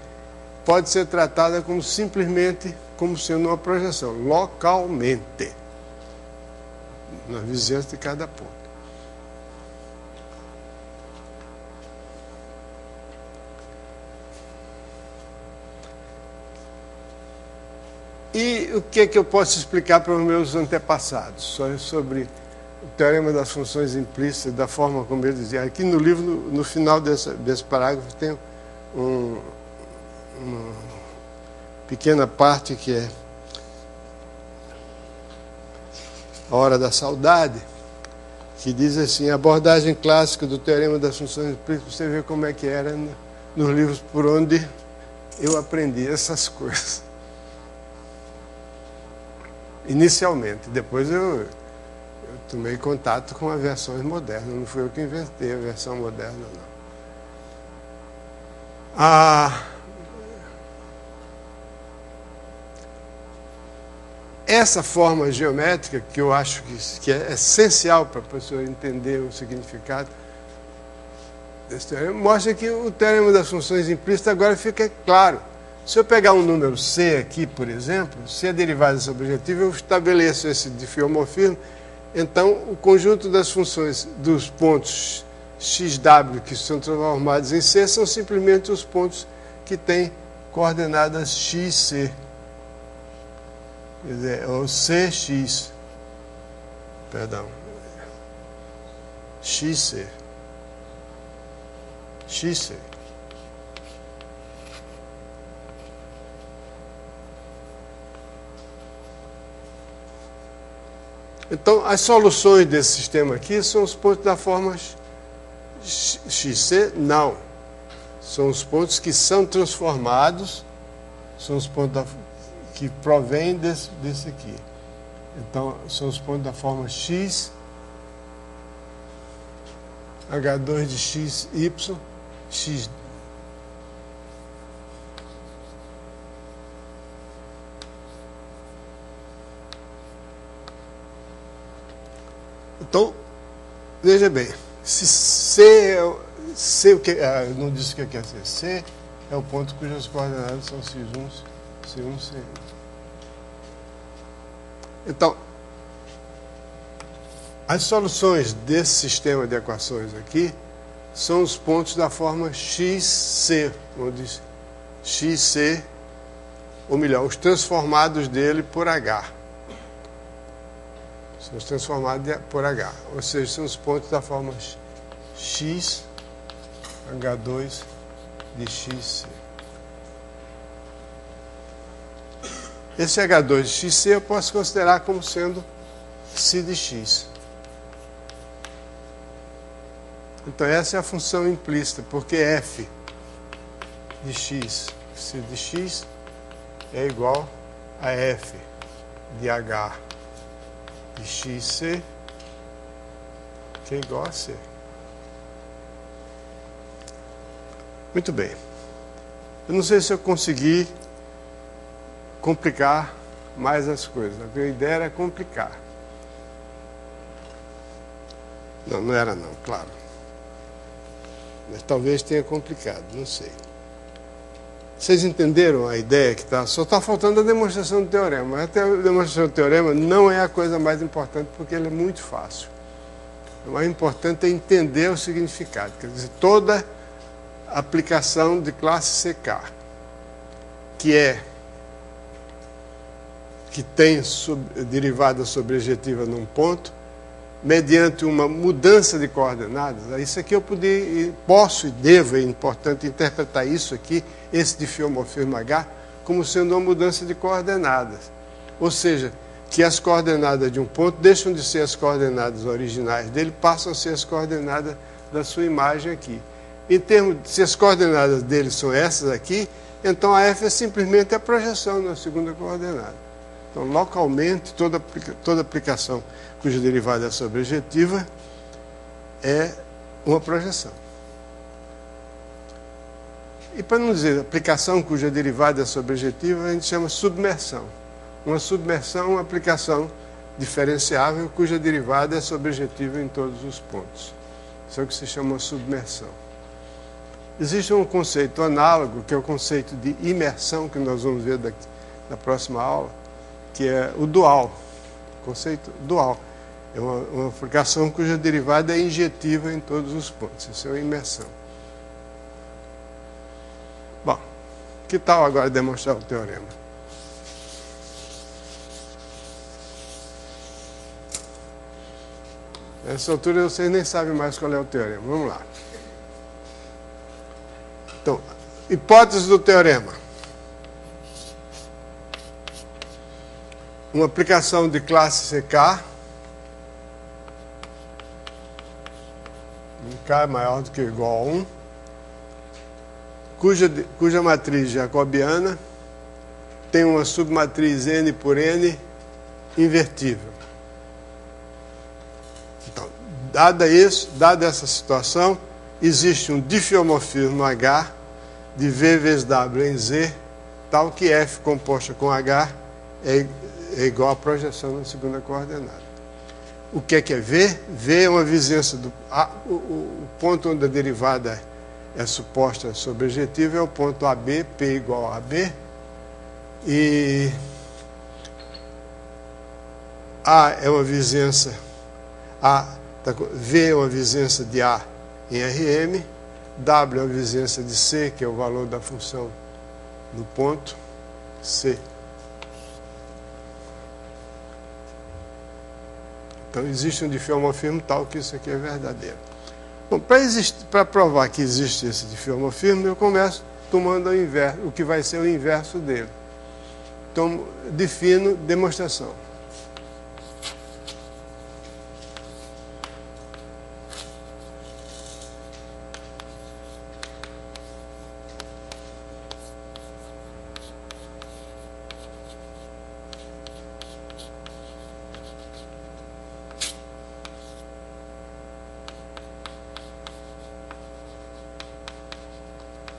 [SPEAKER 1] pode ser tratada como simplesmente como sendo uma projeção, localmente, na vizinhança de cada ponto. E o que é que eu posso explicar para os meus antepassados sobre o teorema das funções implícitas, da forma como ele dizia? Aqui no livro, no final desse parágrafo, tem uma pequena parte que é a hora da saudade, que diz assim, a abordagem clássica do teorema das funções implícitas, você vê como é que era nos livros por onde eu aprendi essas coisas. Inicialmente, depois eu tomei contato com as versões modernas, não fui eu que inventei a versão moderna, não. Essa forma geométrica, que eu acho que é essencial para a pessoa entender o significado desse teorema, mostra que o teorema das funções implícitas agora fica claro. Se eu pegar um número C aqui, por exemplo, se é derivada sobrejetiva, eu estabeleço esse diffeomorfismo, então o conjunto das funções dos pontos xw que são transformados em C são simplesmente os pontos que têm coordenadas xc. Quer dizer, ou cx, perdão, xc. Então, as soluções desse sistema aqui são os pontos da forma xc? Não. São os pontos que são transformados, são os pontos que provêm desse aqui. Então, são os pontos da forma x, h2 de x, y, x. Então, veja bem, se C o que não disse o que quer dizer. C é o ponto cujas coordenadas são x1, C1, C1. Então, as soluções desse sistema de equações aqui são os pontos da forma xc, onde xc, ou melhor, os transformados dele por H. São os transformados por H, ou seja, são os pontos da forma x, H2 de xc. Esse H2 de xc eu posso considerar como sendo ψ de x. Então essa é a função implícita, porque f de x, ψ de x, é igual a f de h de xc, que é igual a c. Muito bem. Eu não sei se eu consegui complicar mais as coisas. A minha ideia era complicar. Não, não era não, claro. Mas talvez tenha complicado, não sei. Vocês entenderam a ideia que está? Só está faltando a demonstração do teorema. Mas até a demonstração do teorema não é a coisa mais importante, porque ele é muito fácil. O mais importante é entender o significado. Quer dizer, toda aplicação de classe CK, que tem derivada sobrejetiva num ponto, mediante uma mudança de coordenadas. Isso aqui eu posso e devo, é importante interpretar isso aqui, esse difiomorfismo H, como sendo uma mudança de coordenadas. Ou seja, que as coordenadas de um ponto deixam de ser as coordenadas originais dele, passam a ser as coordenadas da sua imagem aqui. Em termos de se as coordenadas dele são essas aqui, então a f é simplesmente a projeção na segunda coordenada. Então, localmente, toda aplicação cuja derivada é sobrejetiva é uma projeção. E para não dizer aplicação cuja derivada é sobrejetiva, a gente chama submersão. Uma submersão é uma aplicação diferenciável cuja derivada é sobrejetiva em todos os pontos. Isso é o que se chama submersão. Existe um conceito análogo, que é o conceito de imersão, que nós vamos ver na próxima aula, que é o dual. O conceito dual. É uma aplicação cuja derivada é injetiva em todos os pontos. Isso é uma imersão. Bom, que tal agora demonstrar o teorema? Nessa altura vocês nem sabem mais qual é o teorema. Vamos lá. Então, hipótese do teorema. Uma aplicação de classe CK, K é maior do que ou igual a 1, cuja matriz jacobiana tem uma submatriz N por N invertível. Então, dada essa situação, existe um difiomorfismo H de V vezes W em Z, tal que F composta com H é igual à projeção na segunda coordenada. O que é V? V é uma vizinhança do... o ponto onde a derivada é suposta sobrejetiva é o ponto AB, P igual a AB, e A é uma vizinhança... V é uma vizinhança de A em Rm, W é a vizinhança de C, que é o valor da função no ponto C. Então, existe um difiomorfismo tal que isso aqui é verdadeiro. Bom, para provar que existe esse difiomorfismo, eu começo tomando o que vai ser o inverso dele. Então, defino demonstração.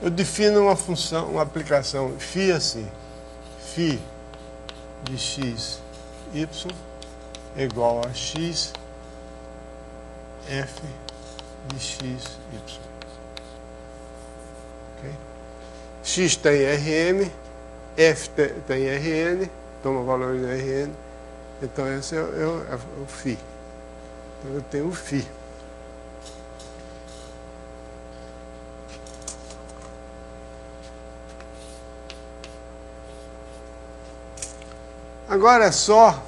[SPEAKER 1] Eu defino uma função, uma aplicação φ assim, φ de x, y é igual a x, f de x, y. Okay? X tem Rm, f tem Rn, toma valores de Rn, então esse é o φ. Então eu tenho o φ. Agora é só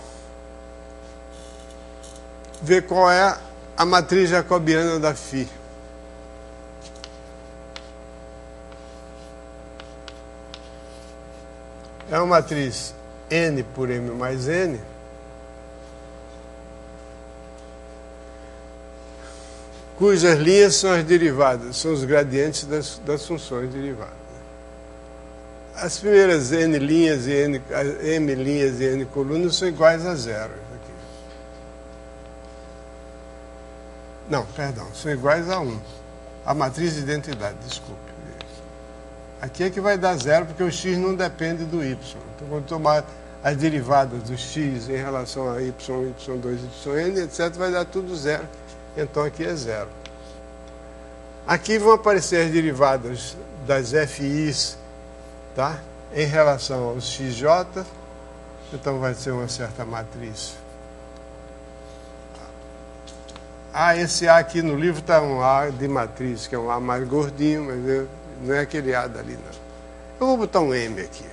[SPEAKER 1] ver qual é a matriz jacobiana da φ. É uma matriz N por M mais N, cujas linhas são as derivadas, são os gradientes das funções derivadas. as primeiras N linhas e M linhas e N colunas são iguais a zero. Aqui. Não, perdão, são iguais a 1. A matriz de identidade, desculpe. Aqui é que vai dar zero, porque o x não depende do y. Então, quando tomar as derivadas do x em relação a y, y2, yn, etc., vai dar tudo zero. Então, aqui é zero. Aqui vão aparecer as derivadas das FIs, tá? Em relação aos xj. Então, vai ser uma certa matriz. Esse A aqui no livro está um A de matriz, que é um A mais gordinho, mas não é aquele A dali, não. Eu vou botar um M aqui.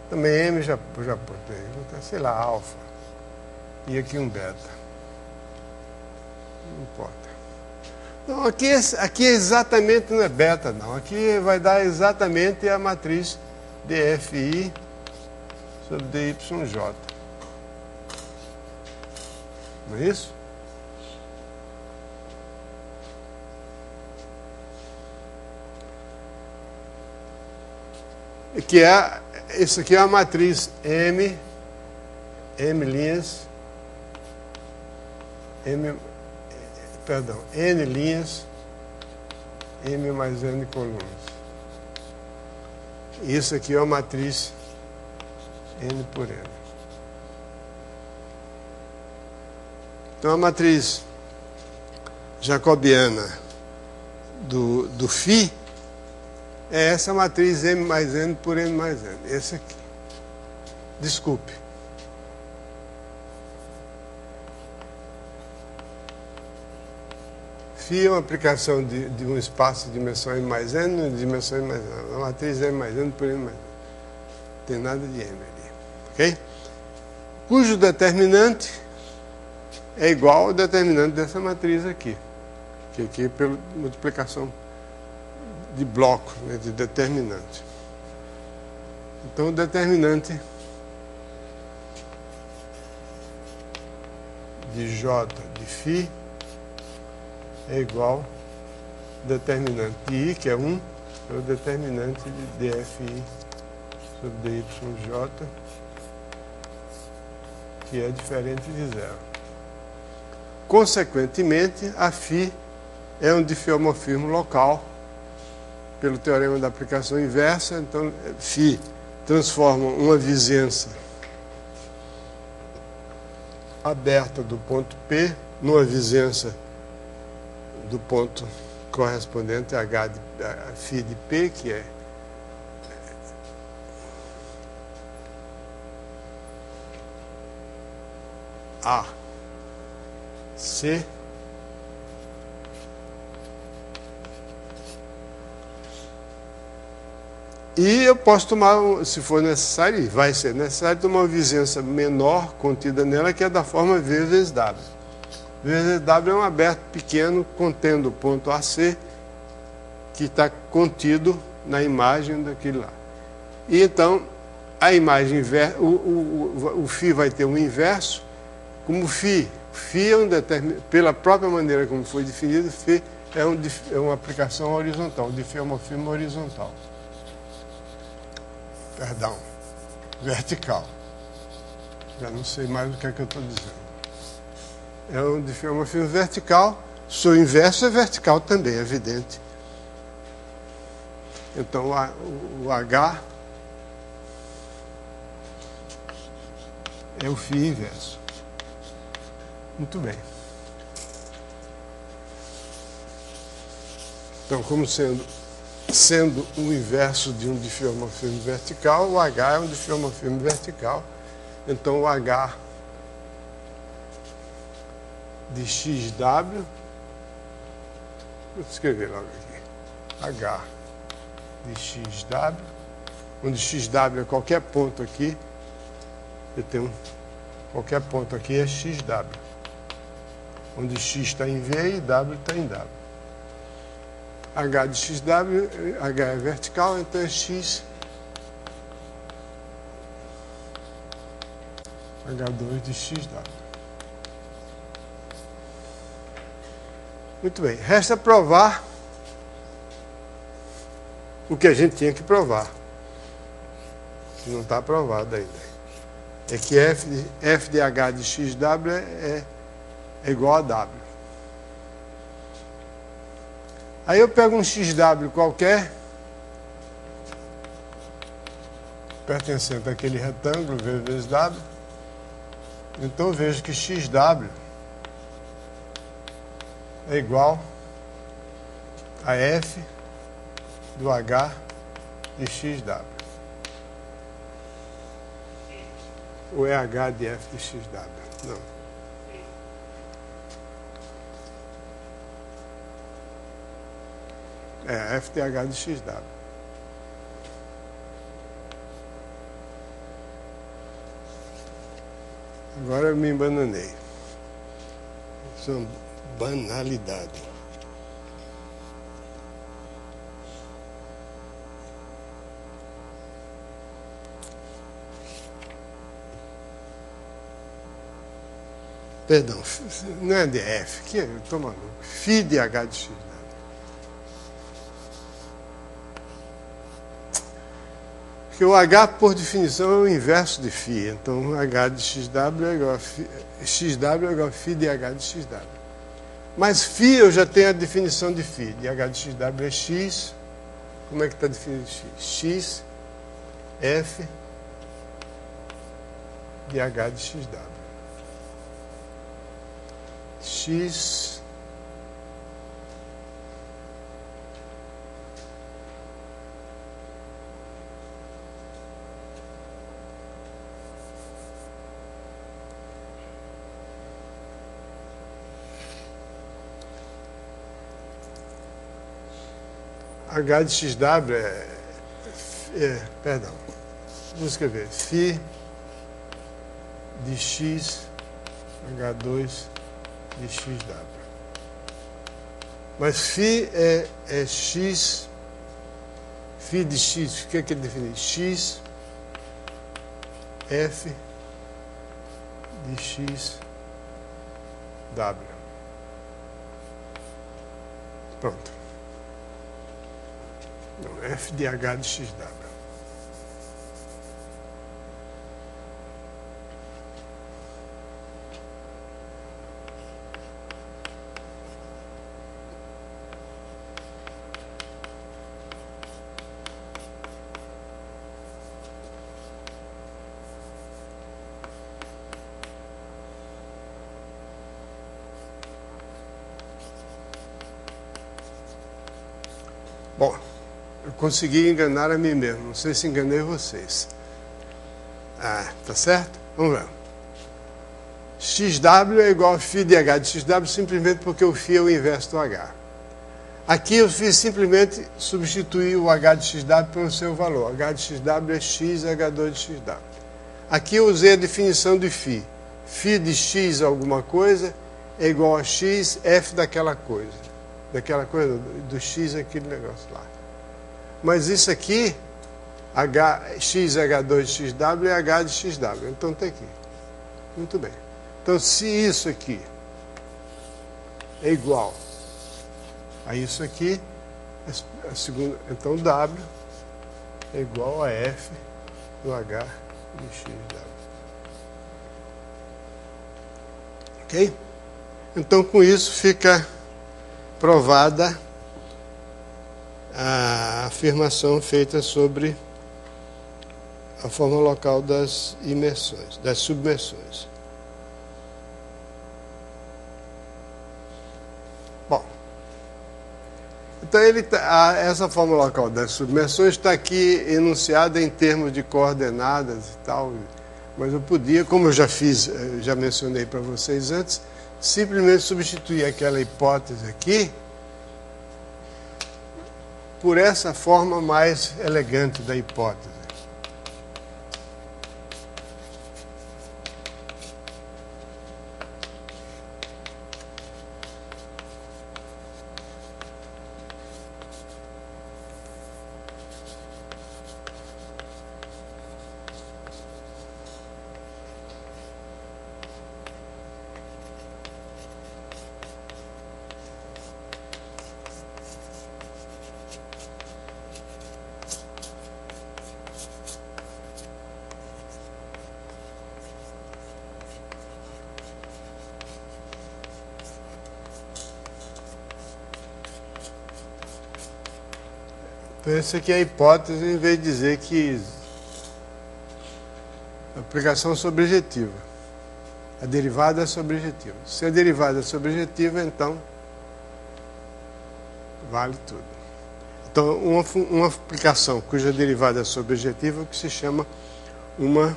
[SPEAKER 1] Também M já botei. Vou botar, sei lá, alfa. E aqui um beta. Não importa. Não, aqui exatamente não é beta, não. Aqui vai dar exatamente a matriz DFI sobre DYJ. Não é isso? Que é, isso aqui é a matriz M linhas, N linhas, M mais N colunas. Isso aqui é a matriz N por N. Então a matriz jacobiana do φ é essa matriz M mais N por N mais N. Esse aqui. Desculpe. Φ é uma aplicação de um espaço de dimensão M mais N, dimensão M mais N. A matriz M mais N por N mais N. Não tem nada de M ali. Ok? Cujo determinante é igual ao determinante dessa matriz aqui. Que aqui é pela multiplicação de bloco, né, de determinante. Então, o determinante de J de φ é igual ao determinante de I, que é 1, é o determinante de DFI sobre DYJ, que é diferente de zero. Consequentemente, a φ é um diffeomorfismo local, pelo teorema da aplicação inversa. Então, φ transforma uma vizinhança aberta do ponto P numa vizinhança do ponto correspondente a φ de P, que é A, C, e eu posso tomar, se for necessário, e vai ser necessário, tomar uma vizinhança menor contida nela, que é da forma V vezes W. V vezes W é um aberto pequeno contendo o ponto AC, que está contido na imagem daquele lá. E então, a imagem o φ vai ter um inverso, como φ é um determinado, pela própria maneira como foi definido, φ é uma aplicação horizontal, um diffeomorfismo horizontal. Perdão, vertical. Já não sei mais o que é que eu estou dizendo. É um diffeomorfismo vertical, seu inverso é vertical também, é evidente. Então, o H é o φ inverso. Muito bem. Então, como sendo o inverso de um diffeomorfismo vertical, o H é um diffeomorfismo vertical. Então, o H de XW, vou escrever logo aqui, H de XW, onde XW é qualquer ponto aqui, eu tenho qualquer ponto aqui é XW, onde X está em V e W está em W. H de XW, H é vertical, então é X H2 de XW. Muito bem, resta provar o que a gente tinha que provar. que não está aprovado ainda. É que f de h de xw é igual a w. Aí eu pego um xw qualquer, pertencente àquele retângulo, v vezes w. Então eu vejo que xw é igual a f do h de xw. Ou é h de f de xw? Não. É f de h de xw. Agora eu me embananei. Isso é uma banalidade. Perdão, não é de f, que eu estou maluco. Φ de h de xw. Porque o h, por definição, é o inverso de φ. Então, h de xw é igual a xw é igual a φ de h de xw. Mas φ eu já tenho a definição de φ. De h de xw é x. Como é que está definido x? X, f de h de xw. X H de XW perdão, vamos escrever φ de x H2 de XW. Mas φ é x, φ de x, o que é que ele define? X, f de x, w. Pronto. Não, f de h de xw. Bom, eu consegui enganar a mim mesmo. Não sei se enganei vocês. Ah, tá certo? Vamos ver. XW é igual a φ de h de XW simplesmente porque o φ é o inverso do h. Aqui eu fiz simplesmente substituir o h de XW pelo seu valor. h de XW é x H2 de XW. Aqui eu usei a definição de φ. φ de x alguma coisa é igual a x f daquela coisa. Daquela coisa do x, aquele negócio lá. Mas isso aqui, x H2 de XW é h de XW. Então está aqui. Muito bem. Então, se isso aqui é igual a isso aqui, a segunda, então W é igual a F do H de XW. Ok? Então, com isso, fica provada a afirmação feita sobre a forma local das imersões, das submersões. Bom, então essa forma local das submersões está aqui enunciada em termos de coordenadas e tal, mas eu podia, como eu já fiz, já mencionei para vocês antes, simplesmente substituir aquela hipótese aqui por essa forma mais elegante da hipótese. Então, essa aqui é a hipótese, em vez de dizer que a aplicação subjetiva. A derivada é subjetiva. Se a derivada é subjetiva, então vale tudo. Então, uma aplicação cuja derivada é subjetiva é o que se chama uma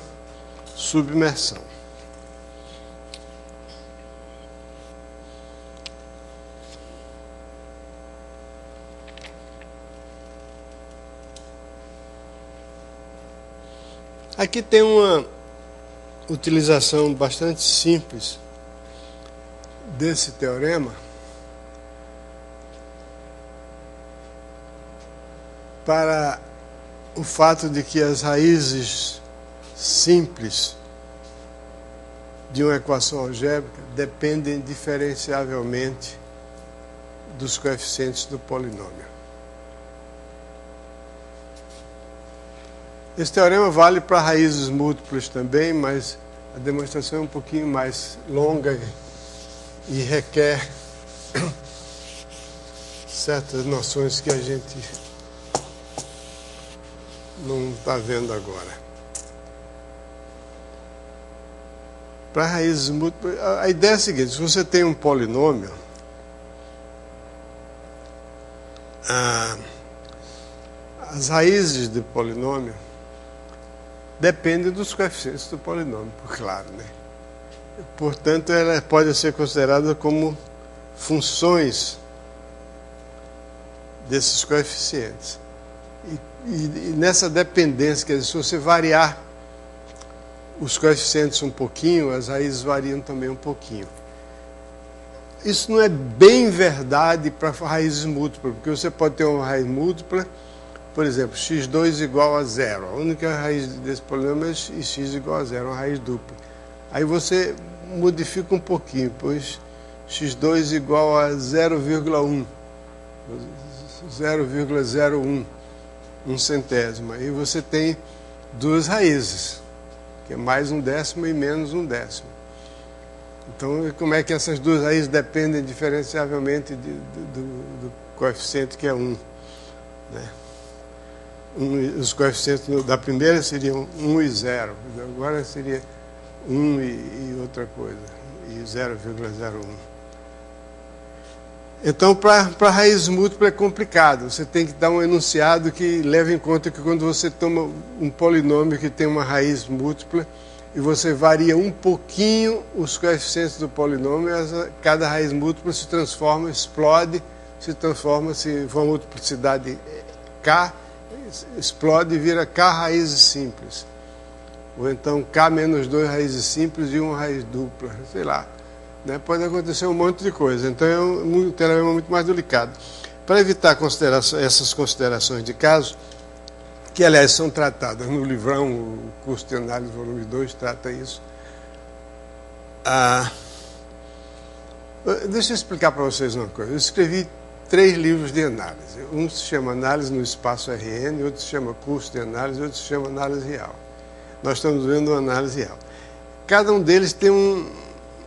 [SPEAKER 1] submersão. Aqui tem uma utilização bastante simples desse teorema para o fato de que as raízes simples de uma equação algébrica dependem diferenciavelmente dos coeficientes do polinômio. Esse teorema vale para raízes múltiplas também, mas a demonstração é um pouquinho mais longa e requer certas noções que a gente não está vendo agora. Para raízes múltiplas, a ideia é a seguinte: se você tem um polinômio, as raízes do polinômio dependem dos coeficientes do polinômio, claro, né? Portanto, ela pode ser considerada como funções desses coeficientes. E nessa dependência, quer dizer, se você variar os coeficientes um pouquinho, as raízes variam também um pouquinho. Isso não é bem verdade para raízes múltiplas, porque você pode ter uma raiz múltipla, por exemplo, x2 igual a zero. A única raiz desse polinômio é x igual a zero, uma raiz dupla. Aí você modifica um pouquinho, pois x2 igual a 0,1, 0,01, um centésimo. Aí você tem duas raízes, que é mais um décimo e menos um décimo. Então, como é que essas duas raízes dependem diferenciavelmente do coeficiente que é 1, né? Os coeficientes da primeira seriam 1 e 0, agora seria 1 e outra coisa, e 0,01. Então, para raízes múltiplas é complicado. Você tem que dar um enunciado que leve em conta que quando você toma um polinômio que tem uma raiz múltipla e você varia um pouquinho os coeficientes do polinômio, cada raiz múltipla se transforma, explode, se transforma, se for uma multiplicidade K, explode e vira K raízes simples. Ou então K menos 2 raízes simples e uma raiz dupla, sei lá. Né? Pode acontecer um monte de coisa. Então é um teorema muito mais delicado. Para evitar essas considerações de caso, que aliás são tratadas no livrão, o curso de análise volume 2 trata isso. Deixa eu explicar para vocês uma coisa. Eu escrevi 3 livros de análise. Um se chama Análise no Espaço RN, outro se chama Curso de Análise, outro se chama Análise Real. Nós estamos vendo uma análise real. Cada um deles tem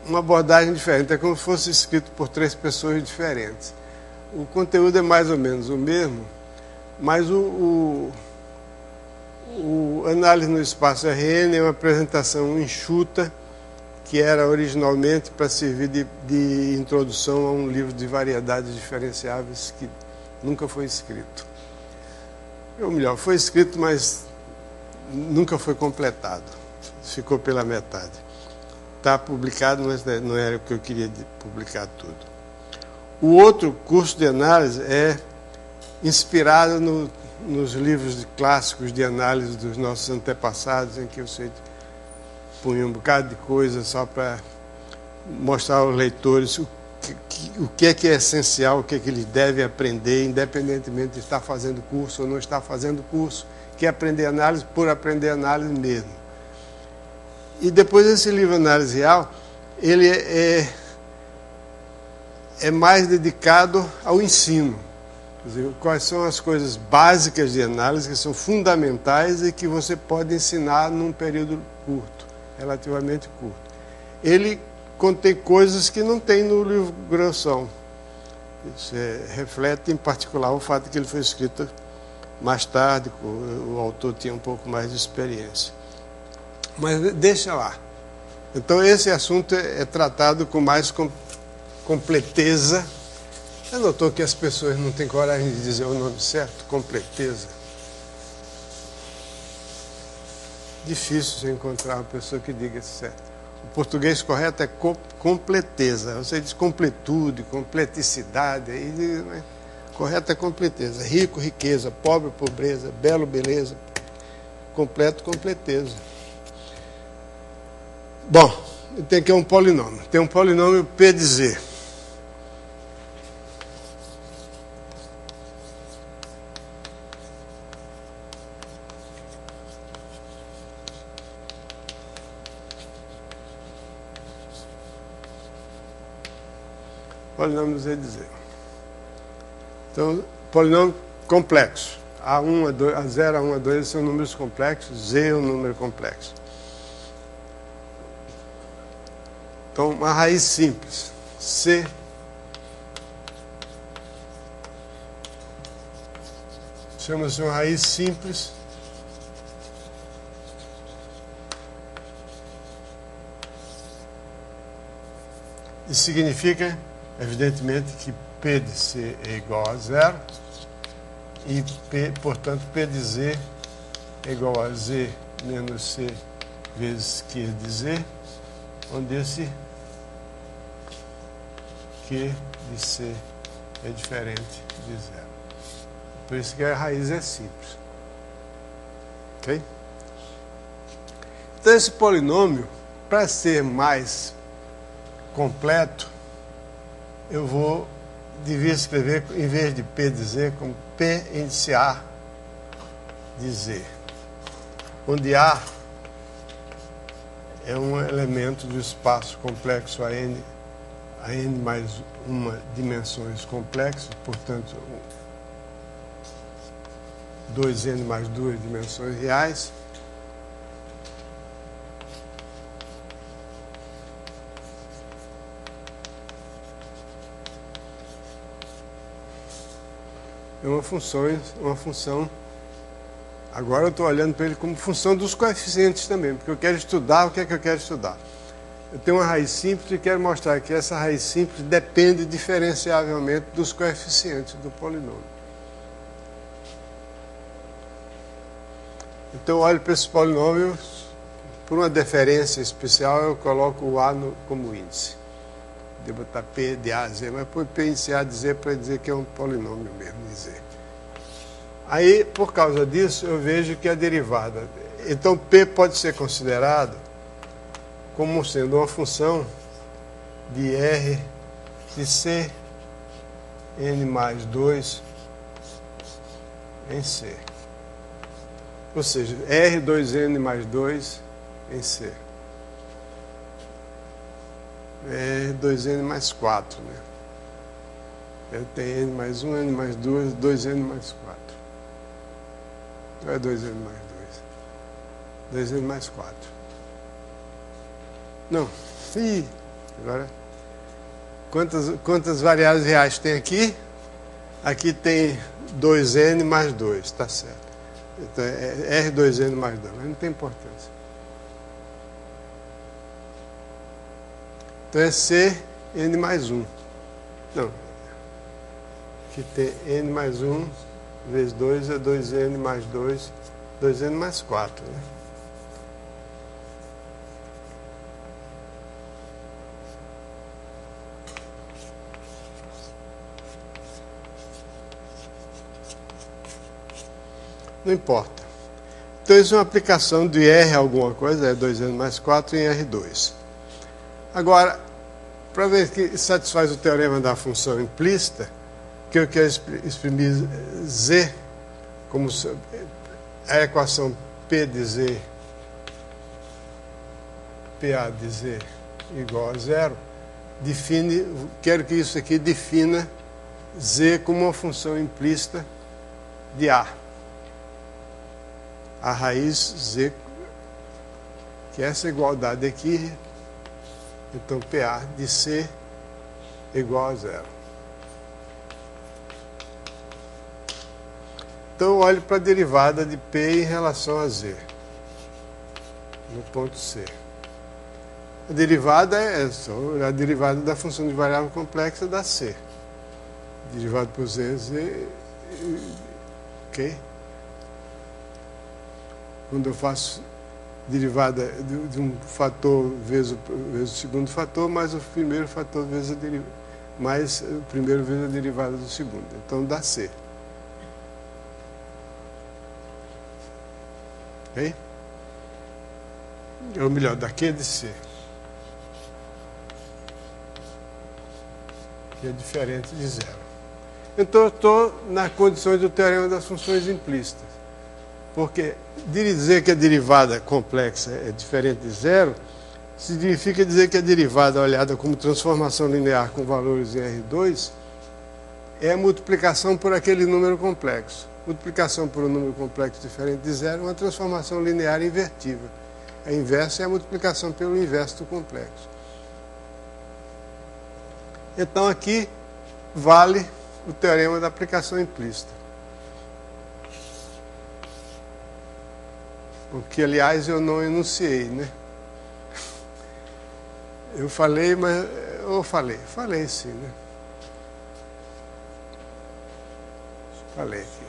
[SPEAKER 1] uma abordagem diferente, é como se fosse escrito por 3 pessoas diferentes. O conteúdo é mais ou menos o mesmo, mas o Análise no Espaço RN é uma apresentação enxuta, que era originalmente para servir de introdução a um livro de variedades diferenciáveis que nunca foi escrito. Ou melhor, foi escrito, mas nunca foi completado. Ficou pela metade. Está publicado, mas não era o que eu queria publicar tudo. O outro curso de análise é inspirado nos livros clássicos de análise dos nossos antepassados, em que você punha um bocado de coisa só para mostrar aos leitores o que é essencial, o que eles devem aprender, independentemente de estar fazendo curso ou não estar fazendo curso, que é aprender análise por aprender análise mesmo. E depois esse livro Análise Real, ele é mais dedicado ao ensino. Quer dizer, quais são as coisas básicas de análise que são fundamentais e que você pode ensinar num período curto, relativamente curto. Ele contém coisas que não tem no livro grossão. Isso reflete, em particular, o fato de que ele foi escrito mais tarde, o autor tinha um pouco mais de experiência. Mas deixa lá. Então esse assunto é tratado com mais completeza. Você notou que as pessoas não têm coragem de dizer o nome certo? Completeza. Difícil você encontrar uma pessoa que diga certo. O português correto é completeza. Você diz completude, completicidade. Aí, né? Correto é completeza. Rico, riqueza. Pobre, pobreza. Belo, beleza. Completo, completeza. Bom, tem aqui um polinômio. Tem um polinômio P de Z. Polinômio Z de Z. Então, polinômio complexo. A1, A2, A0, A1, A2 são números complexos, Z é um número complexo. Então, uma raiz simples. C chama-se uma raiz simples. E significa, evidentemente, que P de C é igual a zero. E, portanto, P de Z é igual a Z menos C vezes Q de Z, onde esse Q de C é diferente de zero. Por isso que a raiz é simples. Ok? Então, esse polinômio, para ser mais completo, eu devia escrever, em vez de P de Z, como P índice A de Z, onde A é um elemento do espaço complexo a n mais uma dimensões complexas, portanto, 2n mais duas dimensões reais. É uma função. Agora eu estou olhando para ele como função dos coeficientes também, porque eu quero estudar o que é que eu quero estudar. Eu tenho uma raiz simples e quero mostrar que essa raiz simples depende diferenciavelmente dos coeficientes do polinômio. Então eu olho para esse polinômio, por uma deferência especial, eu coloco o A como índice. Devo botar P de A, Z, mas põe P índice A de Z para dizer que é um polinômio mesmo de Z. Aí, por causa disso, eu vejo que a derivada... Então, P pode ser considerado como sendo uma função de R de C, N mais 2 em C. Ou seja, R 2N mais 2 em C. É 2n mais 4, né? Eu tenho n mais 1, n mais 2, 2n mais 4. Não é 2n mais 2. 2n mais 4. Não. Ih, agora, quantas variáveis reais tem aqui? Aqui tem 2n mais 2, está certo. Então é R2n mais 2, mas não tem importância. Então é C, N mais 1. Não. Aqui tem N mais 1 vezes 2 é 2N mais 2, 2N mais 4. Né? Não importa. Então isso é uma aplicação de R alguma coisa, é 2N mais 4 em R2. Agora, para ver que satisfaz o teorema da função implícita, que eu quero exprimir Z como a equação P de Z, PA de Z igual a zero, quero que isso aqui defina Z como uma função implícita de A. A raiz Z, que é essa igualdade aqui. Então, PA de C igual a zero. Então eu olho para a derivada de P em relação a Z, no ponto C. A derivada é a derivada da função de variável complexa da C. Derivado por Z, Z, ok? Quando eu faço derivada de um fator vezes o segundo fator, mais o primeiro fator vezes a derivada, mais o primeiro vezes a derivada do segundo. Então dá C. Ok? Ou melhor, da Q de C. Que é diferente de zero. Então eu estou nas condições do teorema das funções implícitas. Porque dizer que a derivada complexa é diferente de zero significa dizer que a derivada olhada como transformação linear com valores em R2 é a multiplicação por aquele número complexo. Multiplicação por um número complexo diferente de zero é uma transformação linear invertível. A inversa é a multiplicação pelo inverso do complexo. Então aqui vale o teorema da aplicação implícita. O que, aliás, eu não enunciei, né? Eu falei, mas... Eu falei sim, né? Falei aqui.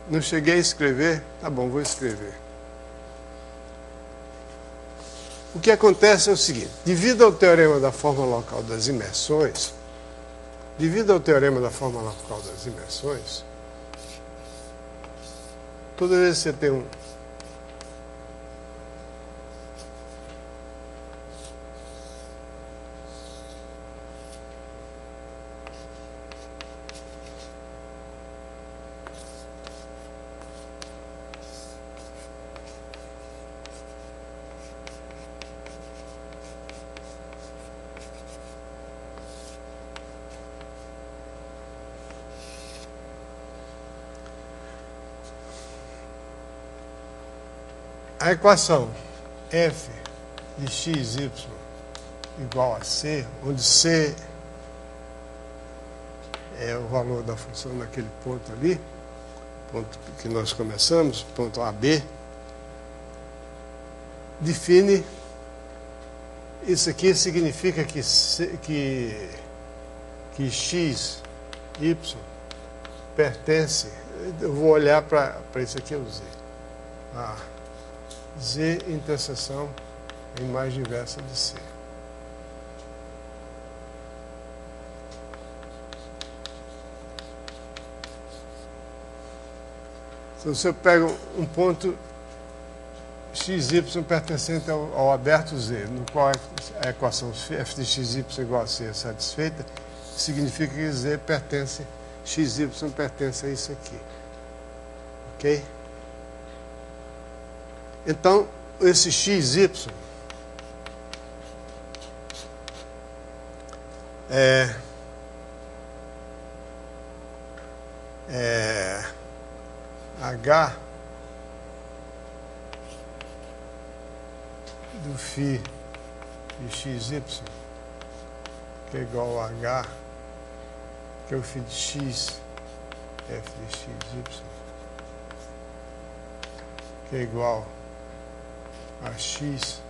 [SPEAKER 1] Não cheguei a escrever? Tá bom, vou escrever. O que acontece é o seguinte, devido ao teorema da forma local das imersões, toda vez que você tem um a equação f de x, y igual a c, onde c é o valor da função naquele ponto ali, ponto que nós começamos, ponto AB, define, isso aqui significa que x, y pertence, eu vou olhar para isso aqui, eu usei, Z interseção a imagem inversa de C. Se você pega um ponto XY pertencente ao aberto Z, no qual a equação f de XY igual a C é satisfeita, significa que Z pertence, XY pertence a isso aqui. Ok? Então, esse XY é H do φ de XY, que é igual a H, que é o φ de X, F de XY, que é igual a X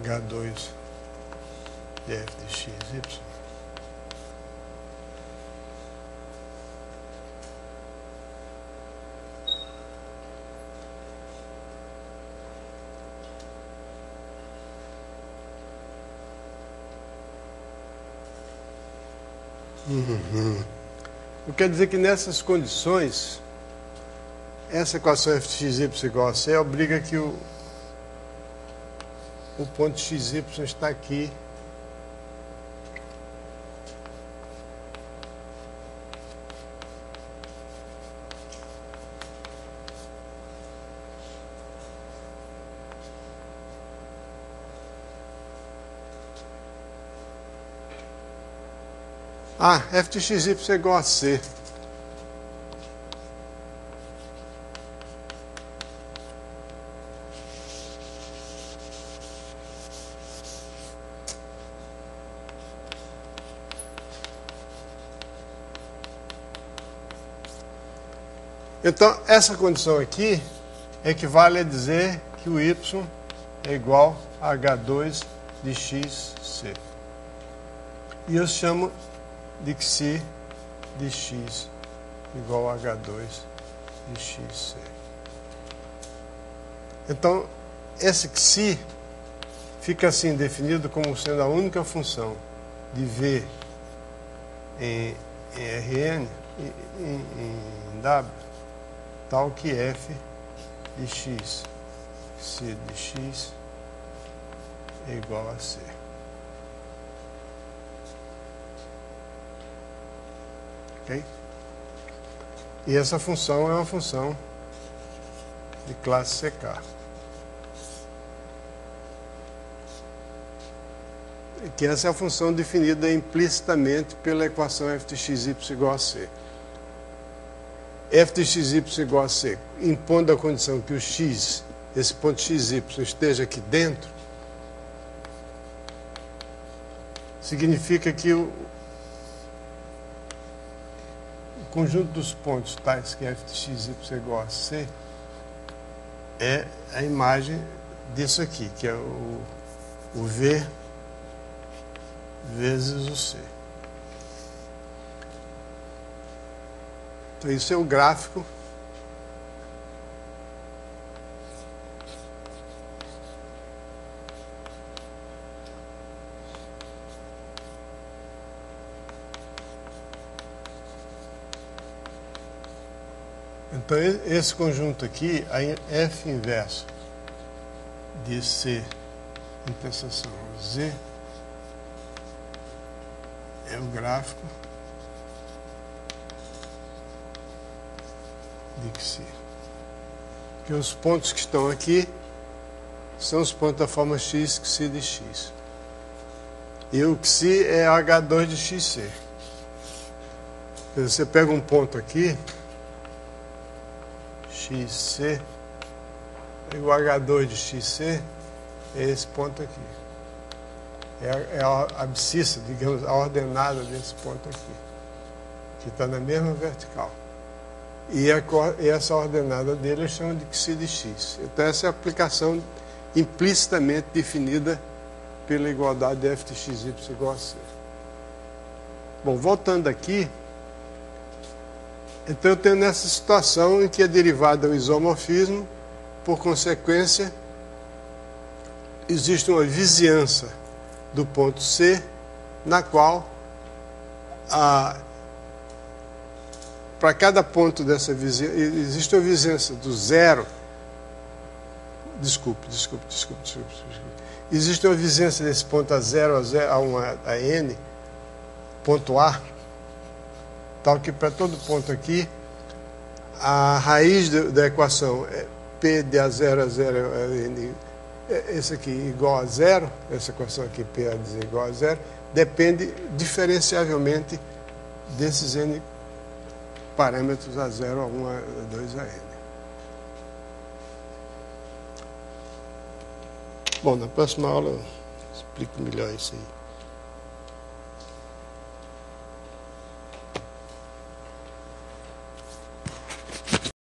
[SPEAKER 1] H2 de F de XY. Quer dizer que nessas condições, essa equação f de xy igual a c obriga que o ponto xy está aqui f de xy é igual a c. Então, essa condição aqui equivale a dizer que o y é igual a H2 de xc. E eu chamo de xi de x igual a H2 de xc. Então, esse xi fica assim definido como sendo a única função de v em Rn, em W, tal que f de x, c de x é igual a c. Ok? E essa função é uma função de classe CK. Que essa é a função definida implicitamente pela equação f de xy igual a c. F de xy igual a c, impondo a condição que o x, esse ponto xy, esteja aqui dentro, significa que o conjunto dos pontos tais que f de xy é igual a c é a imagem disso aqui, que é o v vezes o c. Então, isso é o gráfico Então, esse conjunto aqui, a f inverso de c interseção z é o gráfico de xi. Que os pontos que estão aqui são os pontos da forma x, xi de x. E o xi é H2 de xc. Você pega um ponto aqui, xc, e o H2 de xc é esse ponto aqui. É a abscissa, digamos, a ordenada desse ponto aqui, que está na mesma vertical. E essa ordenada dele eu chamo de xi de x. Então, essa é a aplicação implicitamente definida pela igualdade de f de xy igual a c. Bom, voltando aqui, então eu tenho nessa situação em que a derivada é um isomorfismo, por consequência, existe uma vizinhança do ponto C, na qual, para cada ponto dessa vizinhança, existe uma vizinhança do zero. Desculpe. Existe uma vizinhança desse ponto a 0, a 1, a n, ponto A, tal que para todo ponto aqui, a raiz da equação é P de A0 a 0 N, esse aqui igual a 0, essa equação aqui P a dizer igual a 0, depende diferenciavelmente desses N parâmetros A0, A1, A2, A N. Bom, na próxima aula eu explico melhor isso aí.